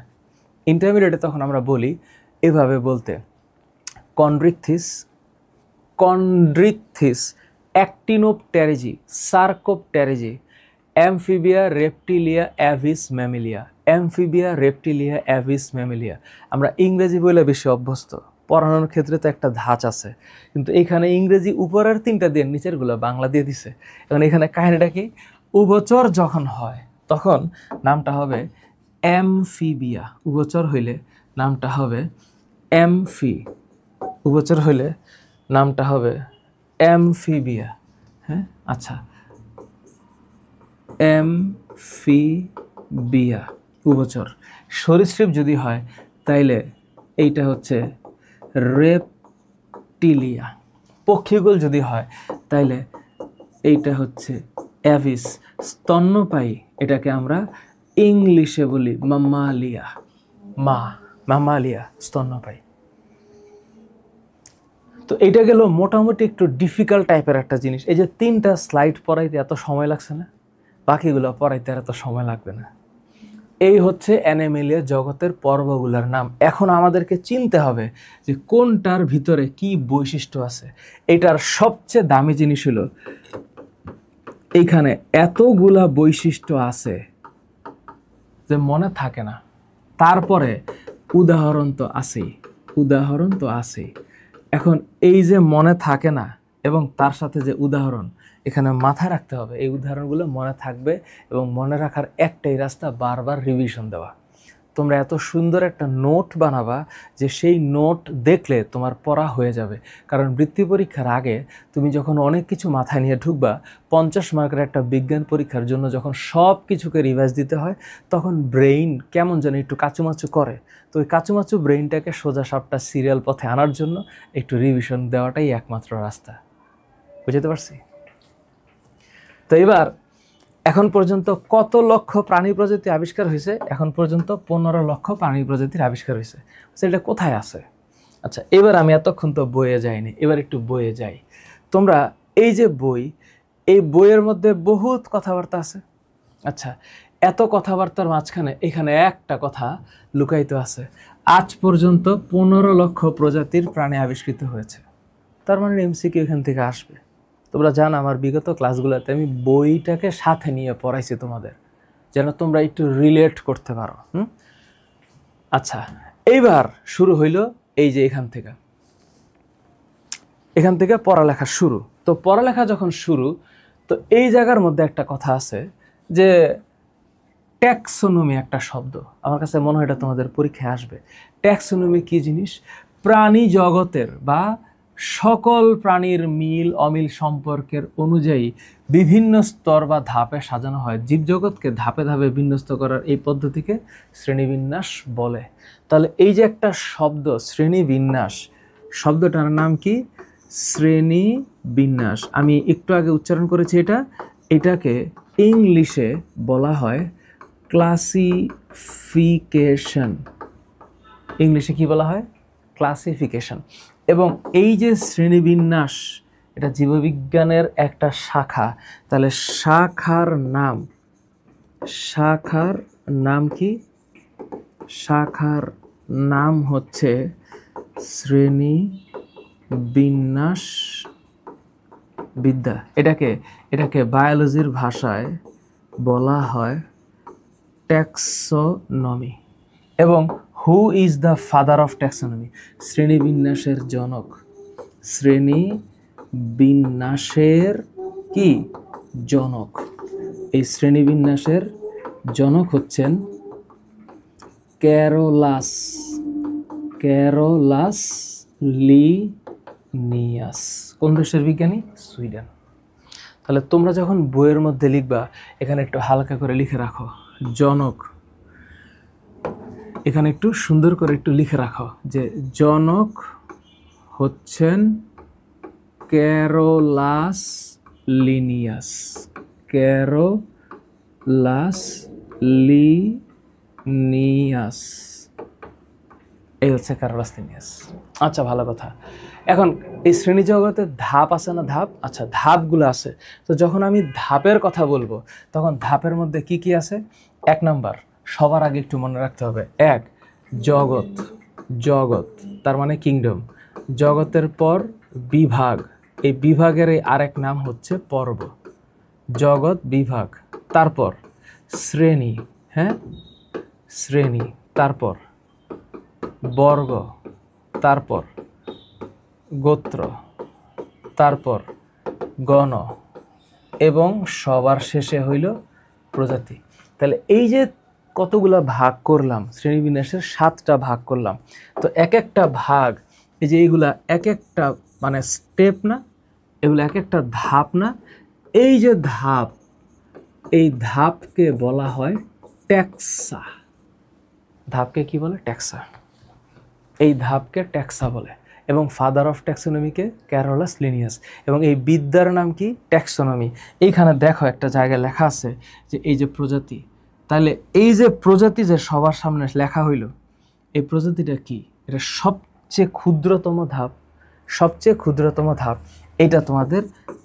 ইন্টারমিডিয়েটে তখন আমরা বলি এভাবে বলতে, chondrichthyes, chondrichthyes, actinopterygii, sarcopterygii, amphibia, reptilia, aves, mammalia, amphibia, reptilia, aves, mammalia. আমরা ইংরেজি বলে বেশি অভ্যস্ত, পড়ানোর ক্ষেত্রে তো একটা ধাঁচ আছে, কিন্তু এখানে ইংরেজি উপরের 3টা দিয়ে নিচেরগুলো বাংলা দিয়ে দিছে। এখন এখানে কাহিনীটা কি, উভচর যখন হয় তখন নামটা হবে অ্যামফিবিয়া, উভচর হইলে নামটা হবে অ্যামফি, উভচর হইলে নামটা হবে অ্যামফিবিয়া। হ্যাঁ, আচ্ছা, অ্যামফিবিয়া উভচর। সরীসৃপ যদি হয় তাইলে এইটা হচ্ছে রেপটিলিয়া। পক্ষীকুল যদি হয় তাইলে এইটা হচ্ছে অ্যাভিস। স্তন্যপায়ী এটাকে আমরা ইংলিশে বলি মাম্মালিয়া, মাম্মালিয়া, স্তন্যপায়ী। তো এইটা গেল মোটামুটি একটু ডিফিকাল্ট টাইপের একটা জিনিস। এই যে 3টা স্লাইড পড়াইতে এত সময় লাগছে না, বাকিগুলো পড়াইতে আর এত সময় লাগবে না। এই হচ্ছে অ্যানিমেলিয়া জগতের পর্বগুলোর নাম। এখন আমাদেরকে চিনতে হবে যে কোনটার ভিতরে কি বৈশিষ্ট্য আছে। এটার সবচেয়ে দামি জিনিস হলো এইখানে এতগুলা বৈশিষ্ট্য আছে যে মনে থাকে না। তারপরে উদাহরণ তো আছেই, উদাহরণ তো আছেই। এখন এই যে মনে থাকে না এবং তার সাথে যে উদাহরণ, এখানে মাথায় রাখতে হবে এই উদাহরণগুলো মনে থাকবে, এবং মনে রাখার একটাই রাস্তা বারবার রিভিশন দেওয়া। তোমরা এত সুন্দর একটা নোট বানাবা যে সেই নোট দেখলে তোমার পড়া হয়ে যাবে। কারণ বৃত্তি পরীক্ষার আগে তুমি যখন অনেক কিছু মাথায় নিয়ে ঢুকবা, 50 মার্কের একটা বিজ্ঞান পরীক্ষার জন্য যখন সব কিছুকে রিভাইজ দিতে হয়, তখন ব্রেইন কেমন যেন একটু কাচুমাচু করে। তো ওই কাচুমাচু ব্রেইনটাকে সোজা সাপটা সিরিয়াল পথে আনার জন্য একটু রিভিশন দেওয়াটাই একমাত্র রাস্তা। বুঝতে পারছি? তো এবার এখন পর্যন্ত কত লক্ষ প্রাণী প্রজাতি আবিষ্কার হয়েছে? এখন পর্যন্ত 15 লক্ষ প্রাণী প্রজাতির আবিষ্কার হয়েছে। সেটা কোথায় আছে? আচ্ছা, এবার আমি এতক্ষণ তো বইয়ে যাইনি, এবার একটু বইয়ে যাই। তোমরা এই যে বই, এই বইয়ের মধ্যে বহুত কথাবার্তা আছে। আচ্ছা, এত কথাবার্তার মাঝখানে এখানে একটা কথা লুকায়িত আছে। আজ পর্যন্ত 15 লক্ষ প্রজাতির প্রাণী আবিষ্কৃত হয়েছে। তার মানে এমসিকিউ এখান থেকে আসবে। তোমরা জানো আমার বিগত ক্লাসগুলোতে আমি বইটাকে সাথে নিয়ে পড়াইছি তোমাদের, যেন তোমরা একটু রিলেট করতে পারো। আচ্ছা, এইবার শুরু হইল এই যে এখান থেকে পড়ালেখা শুরু। তো পড়ালেখা যখন শুরু, তো এই জায়গার মধ্যে একটা কথা আছে যে ট্যাক্সোনমি একটা শব্দ। আমার কাছে মনে হয় এটা তোমাদের পরীক্ষায় আসবে। ট্যাক্সোনমি কি জিনিস? প্রাণী জগতের বা সকল প্রাণীর মিল অমিল সম্পর্কের অনুযায়ী বিভিন্ন স্তর বা ধাপে সাজানো হয়। জীবজগৎকে ধাপে ধাপে বিন্যস্ত করার এই পদ্ধতিকে শ্রেণীবিন্যাস বলে। তাহলে এই যে একটা শব্দ শ্রেণীবিন্যাস, শব্দটার নাম কি? শ্রেণীবিন্যাস। আমি একটু আগে উচ্চারণ করেছি এটাকে ইংলিশে বলা হয় ক্লাসিফিকেশন। ইংলিশে কি বলা হয়? ক্লাসিফিকেশন। এবং এই যে শ্রেণীবিন্যাস, এটা জীববিজ্ঞানের একটা শাখা। তাহলে শাখার নাম কি? শাখার নাম হচ্ছে শ্রেণীবিন্যাস বিদ্যা। এটাকে বায়োলজির ভাষায় বলা হয় ট্যাক্সোনমি। এবং who is the father of taxonomy? শ্রেণীবিন্যাসের জনক। শ্রেণীবিন্যাসের কি জনক? এই শ্রেণীবিন্যাসের জনক হচ্ছেন ক্যারোলাস লিনিয়াস। কোন দেশের বিজ্ঞানী? সুইডেন। তাহলে তোমরা যখন বইয়ের মধ্যে লিখবা এখানে একটু হালকা করে লিখে রাখো জনক, এখানে একটু সুন্দর করে একটু লিখে রাখো যে জনক হচ্ছেন ক্যারোলাস লিনিয়াস। ক্যারোলাস লিনিয়াস, এই হচ্ছে ক্যারোলাস লিনিয়াস। আচ্ছা, ভালো কথা। এখন এই শ্রেণী জগতে ধাপ আছে না? ধাপ, আচ্ছা ধাপগুলো আছে। তো যখন আমি ধাপের কথা বলবো তখন ধাপের মধ্যে কি কি আছে? 1 নাম্বার, সবার আগে একটু মনে রাখতে হবে, 1 জগৎ। জগৎ তার মানে কিংডম। জগতের পর বিভাগ, এই বিভাগের এই আরেক নাম হচ্ছে পর্ব। জগৎ বিভাগ। তারপর শ্রেণী, হ্যাঁ শ্রেণী, তারপর বর্গ, তারপর গোত্র, তারপর গণ, এবং সবার শেষে হইল প্রজাতি। তাহলে এই যে কতগুলা ভাগ করলাম, শ্রেণীবিন্যাসের 7টা ভাগ করলাম। তো এক একটা ভাগ, এই যে এইগুলা এক একটা মানে স্টেপ না, এগুলো এক একটা ধাপ না। এই যে ধাপ, এই ধাপকে বলা হয় ট্যাক্সা। ধাপকে কি বলে? ট্যাক্সা। এই ধাপকে ট্যাক্সা বলে। এবং ফাদার অফ ট্যাক্সোনমিকে ক্যারোলাস লিনিয়াস। এবং এই বিদ্যার নাম কি? ট্যাক্সোনমি। এইখানে দেখো একটা জায়গায় লেখা আছে যে এই যে প্রজাতি। তাহলে এই যে প্রজাতি যে সবার সামনে লেখা হইল, এই প্রজাতিটা কি? এটা সবচেয়ে ক্ষুদ্রতম ধাপ। সবচেয়ে ক্ষুদ্রতম ধাপ, এটা তোমাদের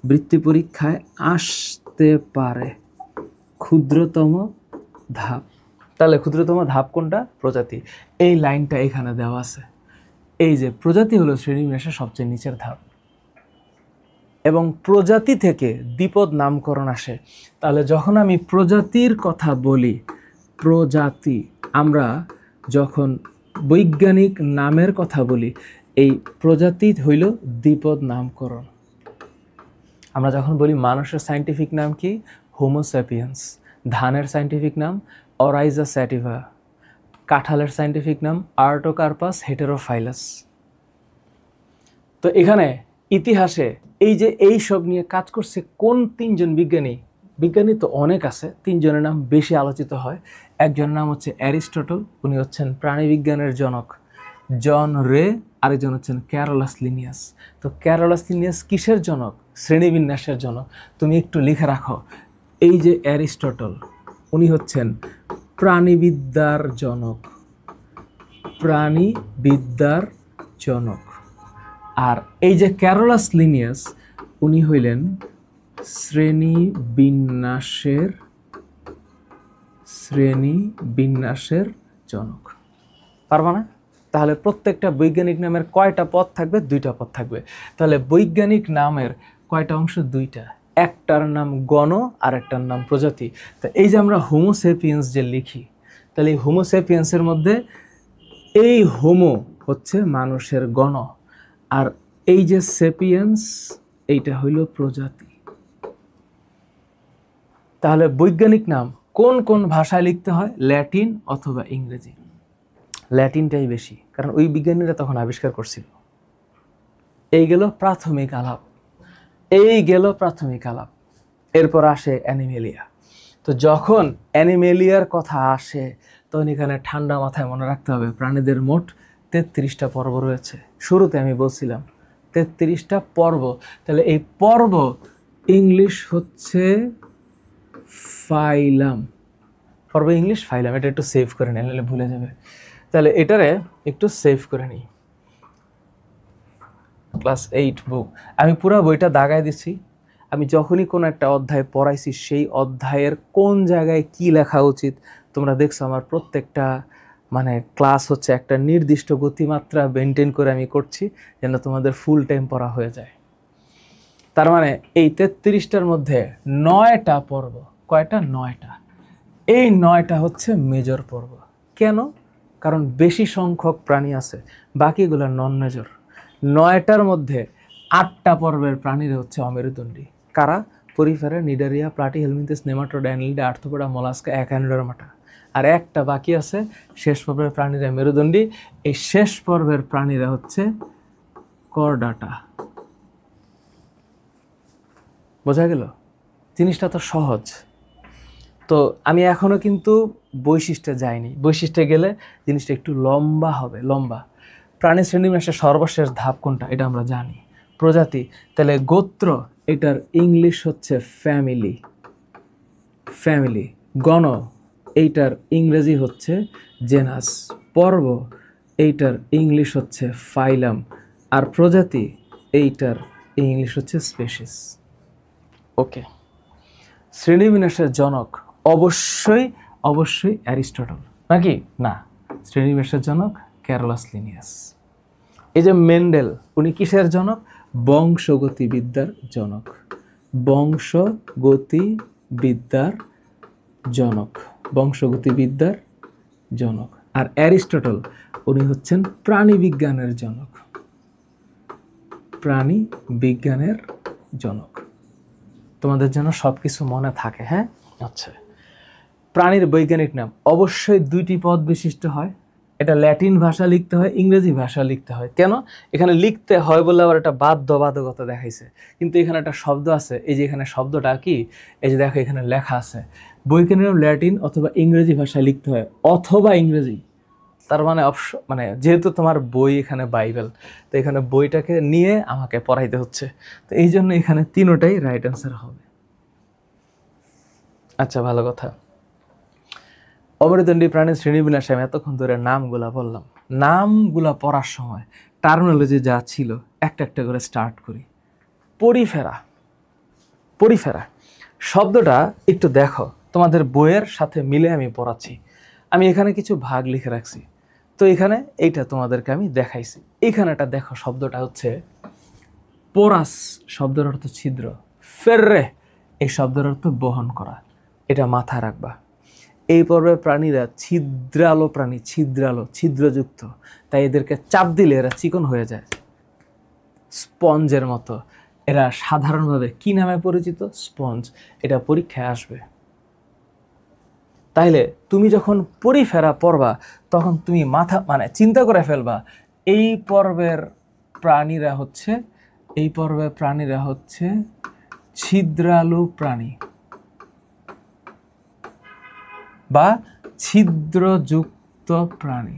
বৃত্তি পরীক্ষায় আসতে পারে। ক্ষুদ্রতম ধাপ। তাহলে ক্ষুদ্রতম ধাপ কোনটা? প্রজাতি। এই লাইনটা এখানে দেওয়া আছে। এই যে প্রজাতি হলো শ্রেণীবিন্যাসের সবচেয়ে নিচের ধাপ। এবং প্রজাতি থেকে দ্বিপদ নামকরণ আসে। তাহলে যখন আমি প্রজাতির কথা বলি, প্রজাতি, আমরা যখন বৈজ্ঞানিক নামের কথা বলি, এই প্রজাতি হইল দ্বিপদ নামকরণ। আমরা যখন বলি মানুষের সায়েন্টিফিক নাম কি? Homo sapiens. ধানের সায়েন্টিফিক নাম অরাইজা স্যাটিভা। কাঁঠালের সায়েন্টিফিক নাম আর্টোকার্পাস হেটেরোফাইলাস। তো এখানে ইতিহাসে এই যে এই সব নিয়ে কাজ করছে কোন 3জন বিজ্ঞানী? বিজ্ঞানী তো অনেক আছে, 3জনের নাম বেশি আলোচিত হয়। একজনের নাম হচ্ছে অ্যারিস্টটল, উনি হচ্ছেন প্রাণীবিজ্ঞানের জনক। জন রে, আরেকজন হচ্ছেন ক্যারোলাস লিনিয়াস। তো ক্যারোলাস লিনিয়াস কিসের জনক? শ্রেণীবিন্যাসের জনক। তুমি একটু লিখে রাখো, এই যে অ্যারিস্টটল, উনি হচ্ছেন প্রাণীবিদ্যার জনক। প্রাণীবিদ্যার জনক। আর এই যে ক্যারোলাস লিনিয়াস, উনি হইলেন শ্রেণীবিন্যাসের জনক। পারবা না? তাহলে প্রত্যেকটা বৈজ্ঞানিক নামের কয়টা পদ থাকবে? 2টা পদ থাকবে। তাহলে বৈজ্ঞানিক নামের কয়টা অংশ? 2টা। একটার নাম গণ আর একটার নাম প্রজাতি। তো এই যে আমরা হোমো সেপিয়েন্স যে লিখি, তাহলে এই হোমো সেপিয়েন্সের মধ্যে এই হোমো হচ্ছে মানুষের গণ, আর এই যে সেপিয়েন্স এইটা হইল প্রজাতি। তাহলে বৈজ্ঞানিক নাম কোন কোন ভাষায় লিখতে হয়? ল্যাটিন অথবা ইংরেজি। ল্যাটিনটাই বেশি, কারণ ওই বিজ্ঞানীরা তখন আবিষ্কার করছিল। এই গেল প্রাথমিক আলাপ। এরপর আসে অ্যানিমেলিয়া। তো যখন অ্যানিমেলিয়ার কথা আসে তখন এখানে ঠান্ডা মাথায় মনে রাখতে হবে প্রাণীদের মোট 33টা পর্ব রয়েছে। শুরুতে আমি বলছিলাম 33টা পর্ব। তাহলে এই পর্ব ইংলিশ হচ্ছে ফাইলাম। পর্ব ইংলিশ ফাইলাম। এটা একটু সেভ করে নিই, নাহলে ভুলে যাবে। তাহলে এটারে একটু সেভ করে নিই। ক্লাস 8 বুক, আমি পুরো বইটা দাগায় দিচ্ছি। আমি যখনই কোনো একটা অধ্যায় পড়াইছি সেই অধ্যায়ের কোন জায়গায় কি লেখা উচিত তোমরা দেখছো। আমার প্রত্যেকটা মানে ক্লাস হচ্ছে একটা নির্দিষ্ট গতিমাত্রা মেনটেন করে আমি করছি, যেন তোমাদের ফুল টাইম পড়া হয়ে যায়। তার মানে এই 33টার মধ্যে 9টা পর্ব, কয়টা? 9টা। এই 9টা হচ্ছে মেজর পর্ব। কেন? কারণ বেশি সংখ্যক প্রাণী আছে, বাকিগুলো নন মেজর। 9টার মধ্যে 8টা পর্বের প্রাণীরা হচ্ছে অমেরুদণ্ডী। কারা? Porifera, Cnidaria, প্লাটি, helminthes, nematode, Annelida, arthropoda, mollusca, অ্যাকানোডার্মাটা। আর একটা বাকি আছে শেষ পর্বের প্রাণীরা মেরুদণ্ডী। এই শেষ পর্বের প্রাণীরা হচ্ছে করডাটা। বোঝা গেল? জিনিসটা তো সহজ। তো আমি এখনো কিন্তু বৈশিষ্ট্যে যাইনি। বৈশিষ্ট্যে গেলে জিনিসটা একটু লম্বা হবে, লম্বা। প্রাণী শ্রেণীবিন্যাসের সর্বশেষ ধাপ কোনটা এটা আমরা জানি, প্রজাতি। তাহলে গোত্র, এটার ইংলিশ হচ্ছে ফ্যামিলি, ফ্যামিলি। গণ, এইটার ইংরেজি হচ্ছে জেনাস। পর্ব, এইটার ইংলিশ হচ্ছে ফাইলাম। আর প্রজাতি, এইটার ইংলিশ হচ্ছে স্পেসিস। ওকে, শ্রেণীবিন্যাসের জনক অবশ্যই অবশ্যই অ্যারিস্টটল, নাকি? না, শ্রেণীবিন্যাসের জনক ক্যারোলাস লিনিয়াস। এই যে মেন্ডেল, উনি কিসের জনক? বংশগতিবিদ্যার জনক, বংশগতিবিদ্যার জনক, বংশগতিবিদ্যার জনক। আর অ্যারিস্টটল, উনি হচ্ছেন প্রাণী বিজ্ঞানের জনক, প্রাণী বিজ্ঞানের জনক। তোমাদের যেন সব কিছু মনে থাকে, হ্যাঁ? আচ্ছা, প্রাণীর বৈজ্ঞানিক নাম অবশ্যই 2টি পদ বিশিষ্ট হয়। এটা ল্যাটিন ভাষা লিখতে হয়, ইংরেজি ভাষা লিখতে হয়। কেন? এখানে লিখতে হয় বলে আবার একটা বাধ্যবাধকতা দেখাইছে। কিন্তু এখানে একটা শব্দ আছে, এই যে এখানে শব্দটা কি, এই যে দেখো এখানে লেখা আছে, বৈজ্ঞানিক নাম ল্যাটিন অথবা ইংরেজি ভাষায় লিখতে হয়, অথবা ইংরেজি। তার মানে মানে যেহেতু তোমার বই এখানে বাইবেল, তো এখানে বইটাকে নিয়ে আমাকে পড়াইতে হচ্ছে, তো এই জন্য এখানে 3টাই রাইট অ্যান্সার হবে। আচ্ছা, ভালো কথা। অমেরুদণ্ডী প্রাণীর শ্রেণীবিন্যাসে আমি এতক্ষণ ধরে নামগুলা বললাম। নামগুলা পড়ার সময় টার্মিনোলজি যা ছিল একটা একটা করে স্টার্ট করি। পরিফেরা, পরিফেরা শব্দটা একটু দেখো, তোমাদের বইয়ের সাথে মিলে আমি পড়াচ্ছি। আমি এখানে কিছু ভাগ লিখে রাখছি, তো এখানে এইটা তোমাদেরকে আমি দেখাইছি। এখানেটা দেখো, শব্দটা হচ্ছে পোরাস, শব্দের অর্থ ছিদ্র। ফেররে, এই শব্দের অর্থ বহন করা। এটা মাথায় রাখবা। এই পর্বের প্রাণীরা ছিদ্রালো প্রাণী, ছিদ্রালো, ছিদ্রযুক্ত, তাই এদেরকে চাপ দিলে এরা চিকন হয়ে যায়, স্পঞ্জের মতো। এরা সাধারণভাবে কি নামে পরিচিত? স্পঞ্জ। এটা পরীক্ষায় আসবে। তাইলে তুমি যখন পরিফেরা পড়বা, তখন তুমি মানে চিন্তা করে ফেলবা, এই পর্বের প্রাণীরা হচ্ছে, এই পর্বের প্রাণীরা হচ্ছে ছিদ্রালু প্রাণী বা ছিদ্রযুক্ত প্রাণী।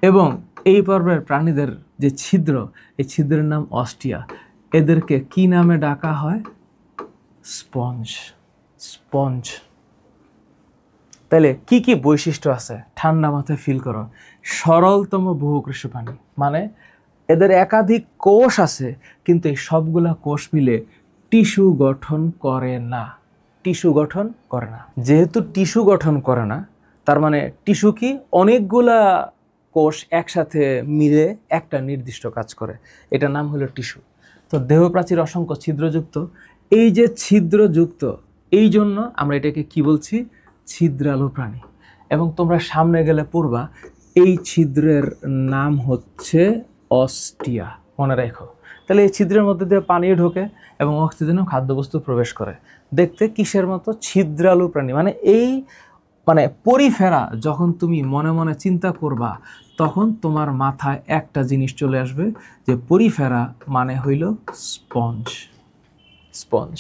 এবং এই পর্বের প্রাণীদের যে ছিদ্র, এই ছিদ্রের নাম অস্টিয়া। এদেরকে কি নামে ডাকা হয়? Sponge, sponge. তাহলে কি কি বৈশিষ্ট্য আছে ঠান্ডা মাথায় ফিল করো। সরলতম বহুকোষ প্রাণী, মানে এদের একাধিক কোষ আছে, কিন্তু এই সবগুলা কোষ মিলে টিস্যু গঠন করে না, টিস্যু গঠন করে না। যেহেতু টিস্যু গঠন করে না, তার মানে টিস্যু কি? অনেকগুলা কোষ একসাথে মিলে একটা নির্দিষ্ট কাজ করে, এটা নাম হলো টিস্যু। তো দেহপ্রাচীর অসংখ্য ছিদ্রযুক্ত। এই যে ছিদ্রযুক্ত, এই জন্য আমরা এটাকে কি বলছি? ছিদ্রালু প্রাণী। এবং তোমরা সামনে গেলে পড়বা, এই ছিদ্রের নাম হচ্ছে অস্টিয়া, মনে রেখো। তাহলে এই ছিদ্রের মধ্যে দিয়ে পানি ঢোকে এবং অক্সিজেন ও খাদ্যবস্তু প্রবেশ করে। দেখতে কিসের মতো? ছিদ্রালু প্রাণী। মানে এই পরিফেরা যখন তুমি মনে মনে চিন্তা করবা, তখন তোমার মাথায় একটা জিনিস চলে আসবে, যে পরিফেরা মানে হইল স্পঞ্জ, স্পঞ্জ।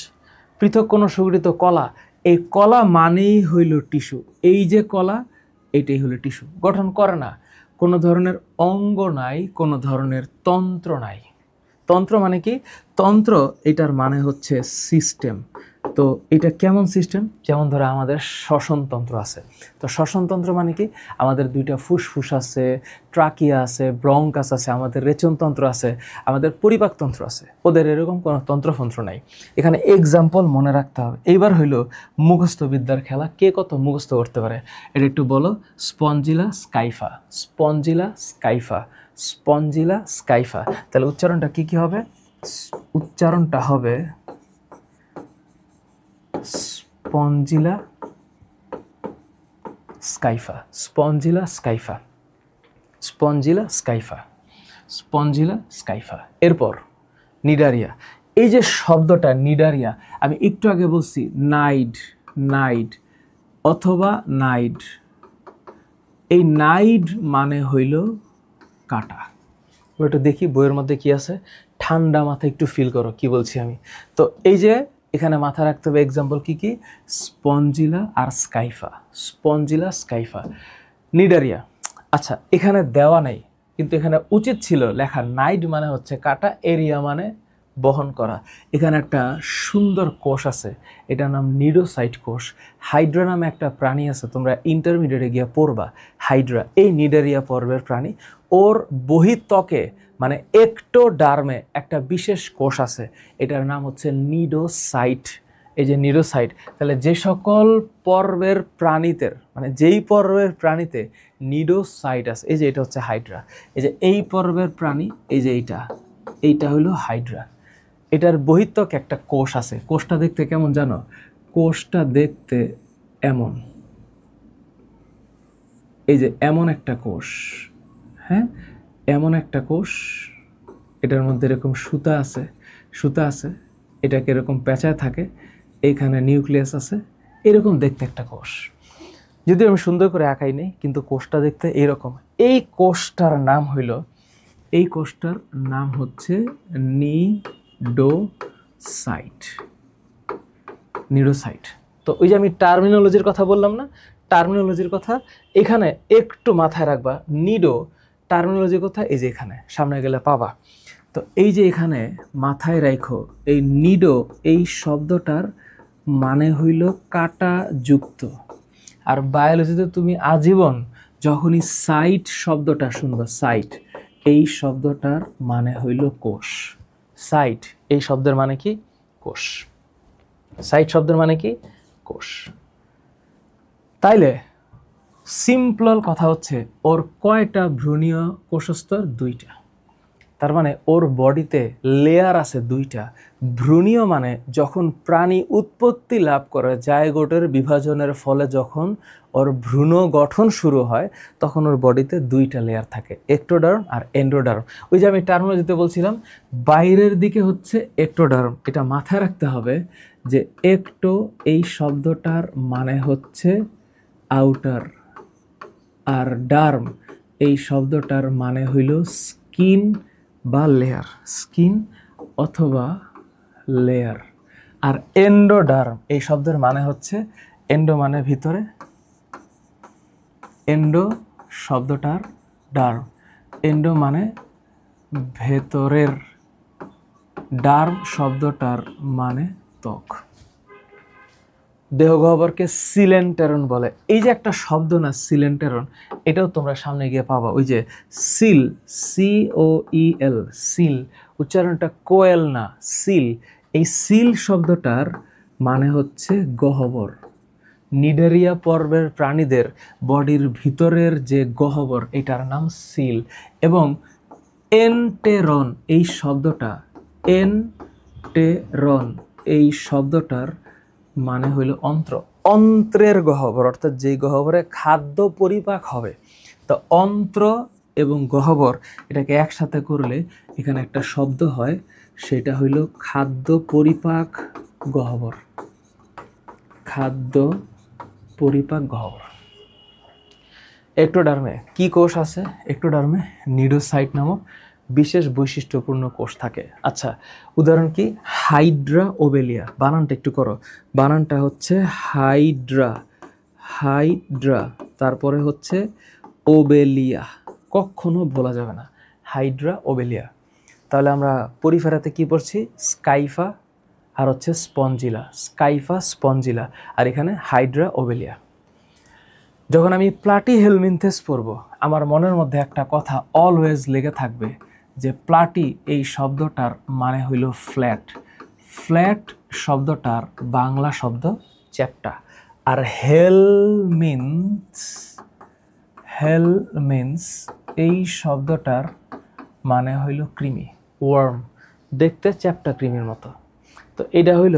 পৃথক কোনো সুগঠিত কলা, এই কলা মানেই হইল টিস্যু। এই যে কলা, এটাই হলো টিস্যু। গঠন করে না, কোনো ধরনের অঙ্গ নাই, কোনো ধরনের তন্ত্র নাই। তন্ত্র মানে কি? তন্ত্র, এটার মানে হচ্ছে সিস্টেম। তো এটা কেমন সিস্টেম? যেমন ধরো আমাদের শ্বসনতন্ত্র আছে। তো শ্বসনতন্ত্র মানে কি? আমাদের 2টা ফুসফুস আছে, ট্রাকিয়া আছে, ব্রঙ্কাস আছে, আমাদের রেচনতন্ত্র আছে, আমাদের পরিপাকতন্ত্র আছে। ওদের এরকম কোনো তন্ত্রফন্ত্র নাই। এখানে এক্সাম্পল মনে রাখতে হবে। এইবার হইলো মুখস্থ বিদ্যার খেলা, কে কত মুখস্থ করতে পারে এটা একটু বলো। Spongilla scypha, spongilla scypha, spongilla scypha. তাহলে উচ্চারণটা কি কি হবে? উচ্চারণটা হবে spongilla scypha, spongilla scypha, spongilla scypha, spongilla scypha. এরপর নিডারিয়া। এই যে শব্দটা নিডারিয়া, আমি একটু আগে বলছি নাইড, নাইড অথবা নাইড, এই নাইড মানে হইল কাটা। একটু দেখি বইয়ের মধ্যে কি আছে, ঠান্ডা মাথা একটু ফিল করো কি বলছি আমি। তো এই যে এখানে মাথা রাখতে হবে এক্সাম্পল কি কি, স্পঞ্জিলা আর স্কাইফা, স্পঞ্জিলা স্কাইফা, নিডারিয়া। আচ্ছা এখানে দেওয়া নাই, কিন্তু এখানে উচিত ছিল লেখা নাইড মানে হচ্ছে কাটা, এরিয়া মানে বহন করা। এখানে একটা সুন্দর কোষ আছে, এটার নাম নিডোসাইট কোষ। হাইড্রা নামে একটা প্রাণী আছে, তোমরা ইন্টারমিডিয়েটে গিয়ে পড়বা হাইড্রা, এই নিডারিয়া পর্বের প্রাণী। ওর বহিত্বকে মানে একটোডার্মে একটা বিশেষ কোষ আছে, এটার নাম হচ্ছে নিডোসাইট। এই যে নিডোসাইট, তাহলে যে সকল পর্বের প্রাণীদের মানে যেই পর্বের প্রাণীতে নিডোসাইট আছে, এই যে এটা হচ্ছে হাইড্রা, এই যে এই পর্বের প্রাণী, এই যে এইটা হলো হাইড্রা। এটার বহিত্বক একটা কোষ আছে, কোষটা দেখতে কেমন জানো, কোষটা দেখতে এমন, এই যে এমন একটা কোষ, হ্যাঁ এমন একটা কোষ, এটার মধ্যে এরকম সুতা আছে, সুতা আছে, এটাকে এরকম পেঁচায় থাকে, এইখানে নিউক্লিয়াস আছে, এরকম দেখতে একটা কোষ। যদি আমি সুন্দর করে আঁকাই নেই, কিন্তু কোষটা দেখতে এরকম। এই কোষটার নাম হইল, এই কোষটার নাম হচ্ছে নিডোসাইট, নিডোসাইট। তো ওই যে আমি টার্মিনোলজির কথা বললাম না, টার্মিনোলজির কথা এখানে একটু মাথায় রাখবা। নিডো টার্মিনোলজির কথা এই যে এখানে সামনে গেলে পাবা। তো এই যে এখানে মাথায় রাখো, এই নিডো এই শব্দটার মানে হইল কাটা যুক্ত। আর বায়োলজিতে তুমি আজীবন যখনই সাইট শব্দটা শুনবা, সাইট এই শব্দটার মানে হইল কোষ। সাইট এই শব্দের মানে কি, কোষ। সাইট শব্দের মানে কি, কোষ। তাইলে সিম্পল কথা হচ্ছে ওর কয়টা ভ্রূণীয় কোষস্তর, দুইটা। তার মানে ওর বডিতে লেয়ার আছে দুইটা। ভ্রূণীয় মানে যখন প্রাণী উৎপত্তি লাভ করে, জায়গোটের বিভাজনের ফলে যখন ওর ভ্রূণ গঠন শুরু হয়, তখন ওর বডিতে দুইটা লেয়ার থাকে, একটোডার্ম আর এন্ডোডার্ম। ওই যে আমি টার্মিনোলজিতে বলছিলাম বাইরের দিকে হচ্ছে একটোডার্ম, এটা মাথায় রাখতে হবে যে একটো এই শব্দটার মানে হচ্ছে আউটার, আর ডার্ম এই শব্দটার মানে হইল স্কিন বা লেয়ার, স্কিন অথবা লেয়ার। আর এন্ডোডার্ম এই শব্দের মানে হচ্ছে, এন্ডো মানে ভিতরে, এন্ডো শব্দটার ডার্ম, এন্ডো মানে ভেতরের, ডার্ম শব্দটার মানে ত্বক। দেহগহ্বরকে সিলেন্টেরন বলে। এই যে একটা শব্দ না সিলেন্টেরন, এটাও তোমরা সামনে গিয়ে পাবা। ওই যে সিল, COEL, সিল, উচ্চারণটা কোয়েল না, সিল। এই সিল শব্দটার মানে হচ্ছে গহ্বর। নিডারিয়া পর্বের প্রাণীদের বডির ভিতরের যে গহ্বর, এটার নাম সিল। এবং এন্টেরন এই শব্দটা, এন্টেরন এই শব্দটার মানে হইল অন্ত্র, অন্ত্রের গহ্বর, অর্থাৎ যেই গহ্বরে খাদ্য পরিপাক হবে। তো অন্ত্র এবং গহ্বর এটাকে একসাথে করলে এখানে একটা শব্দ হয়, সেটা হইল খাদ্য পরিপাক গহ্বর, খাদ্য পরিপাক গহ্বর। একটোডার্মে কি কোষ আছে, একটোডার্মে নিডোসাইট নামক বিশেষ বৈশিষ্ট্যপূর্ণ কোষ থাকে। আচ্ছা উদাহরণ কি, হাইড্রা ওবেলিয়া, বানানটা একটু করো, বানানটা হচ্ছে হাইড্রা, হাইড্রা, তারপরে হচ্ছে ওবেলিয়া, কখনো ভোলা যাবে না, হাইড্রা ওবেলিয়া। তাহলে আমরা পরিফেরাতে কি পড়ছি, স্কাইফা আর হচ্ছে স্পঞ্জিলা, স্কাইফা স্পঞ্জিলা, আর এখানে হাইড্রা ওবেলিয়া। যখন আমি প্লাটিহেলমিনথেস পড়ব, আমার মনের মধ্যে একটা কথা অলওয়েজ লেগে থাকবে যে প্লাটি এই শব্দটার মানে হইল ফ্ল্যাট, ফ্ল্যাট শব্দটার বাংলা শব্দ চ্যাপ্টা। আর হেলমিনস এই শব্দটার মানে হইল কৃমি, ওয়ার্ম। দেখতে চ্যাপ্টা ক্রিমির মতো। তো এটা হইল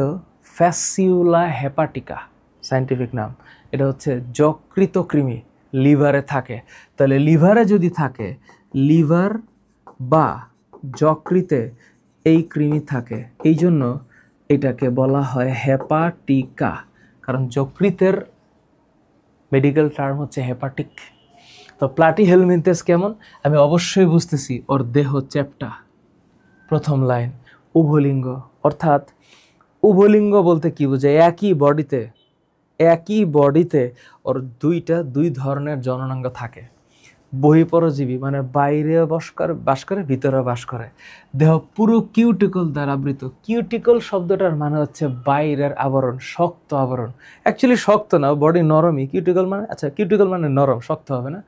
ফ্যাসিউলা হেপাটিকা, সায়েন্টিফিক নাম। এটা হচ্ছে যকৃত কৃমি, লিভারে থাকে। তাহলে লিভারে যদি থাকে, লিভার বা যকৃতে এই কৃমি থাকে, এই জন্য এটাকে বলা হয় হেপাটিকা, কারণ যকৃতের মেডিকেল টার্ম হচ্ছে হেপাটিক। তো প্লাটিহেলমিনথেস কেমন? আমি অবশ্যই বুঝতেছি, ওর দেহ চ্যাপ্টা। প্রথম লাইন উভলিঙ্গ, অর্থাৎ উভলিঙ্গ বলতে কি বোঝায়? একই বডিতে ওর দুই ধরনের জননাঙ্গ থাকে। বহিঃপরজীবী মানে বাইরে বাস করে, ভিতরে বাস করে। দেহ পুরো কিউটিকল দ্বারা আবৃত। কিউটিকল শব্দটার মানে হচ্ছে বাইরের আবরণ, শক্ত আবরণ। অ্যাকচুয়ালি শক্ত না, বডি নরমই। কিউটিকল মানে, আচ্ছা কিউটিকল মানে নরম, শক্ত হবে না।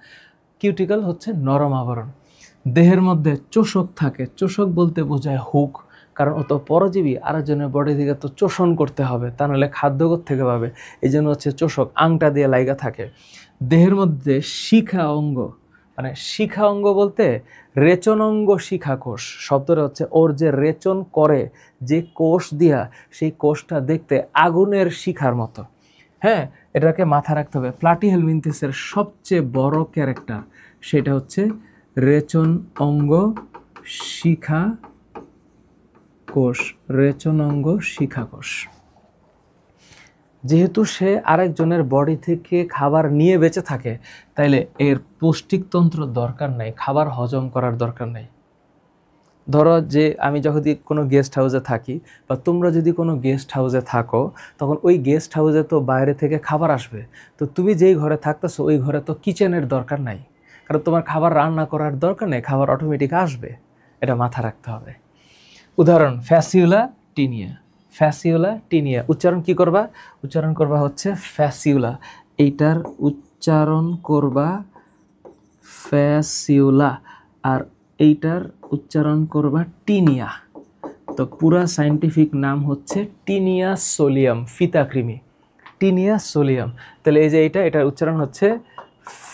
কিউটিকল হচ্ছে নরম আবরণ। দেহের মধ্যে চোষক থাকে। চোষক বলতে বোঝায় হুক, কারণ ও তো পরজীবী, আরেকজনের বডি থেকে তো চোষণ করতে হবে, তা নাহলে খাদ্য থেকে পাবে। এই জন্য হচ্ছে চোষক, আংটা দিয়ে লাইগা থাকে। দেহের মধ্যে শিখা অঙ্গ, মানে শিখা অঙ্গ বলতে রেচন অঙ্গ, শিখা কোষ শব্দটা হচ্ছে ওর যে রেচন করে যে কোষ দিয়া, সেই কোষটা দেখতে আগুনের শিখার মতো। হ্যাঁ, এটাকে মাথা রাখতে হবে। প্লাটিহেলমিনথেসের সবচেয়ে বড় ক্যারেক্টার সেটা হচ্ছে রেচন অঙ্গ শিখা কোষ, রেচন অঙ্গ শিখা কোষ। যেহেতু সে আরেকজনের বডি থেকে খাবার নিয়ে বেঁচে থাকে, তাইলে এর পৌষ্টিকতন্ত্র দরকার নাই, খাবার হজম করার দরকার নাই। ধরো যে আমি যখন কোনো গেস্ট হাউসে থাকি, বা তোমরা যদি কোনো গেস্ট হাউসে থাকো, তখন ওই গেস্ট হাউসে তো বাইরে থেকে খাবার আসবে। তো তুমি যেই ঘরে থাকতেছো ওই ঘরে তো কিচেনের দরকার নাই, কারণ তোমার খাবার রান্না করার দরকার নেই, খাবার অটোমেটিক আসবে। এটা মাথা রাখতে হবে। উদাহরণ ফ্যাসিউলা টিনিয়া। ফ্যাসিউলা টিনিয়া উচ্চারণ কি করবা? উচ্চারণ করবা হচ্ছে ফ্যাসিউলা, এইটার উচ্চারণ করবা ফ্যাসিউলা, আর এইটার উচ্চারণ করবা টিনিয়া। তো পুরা সায়েন্টিফিক নাম হচ্ছে টিনিয়া সোলিয়াম, ফিতাকৃমি, টিনিয়া সোলিয়াম। তাহলে এই যে এটার উচ্চারণ হচ্ছে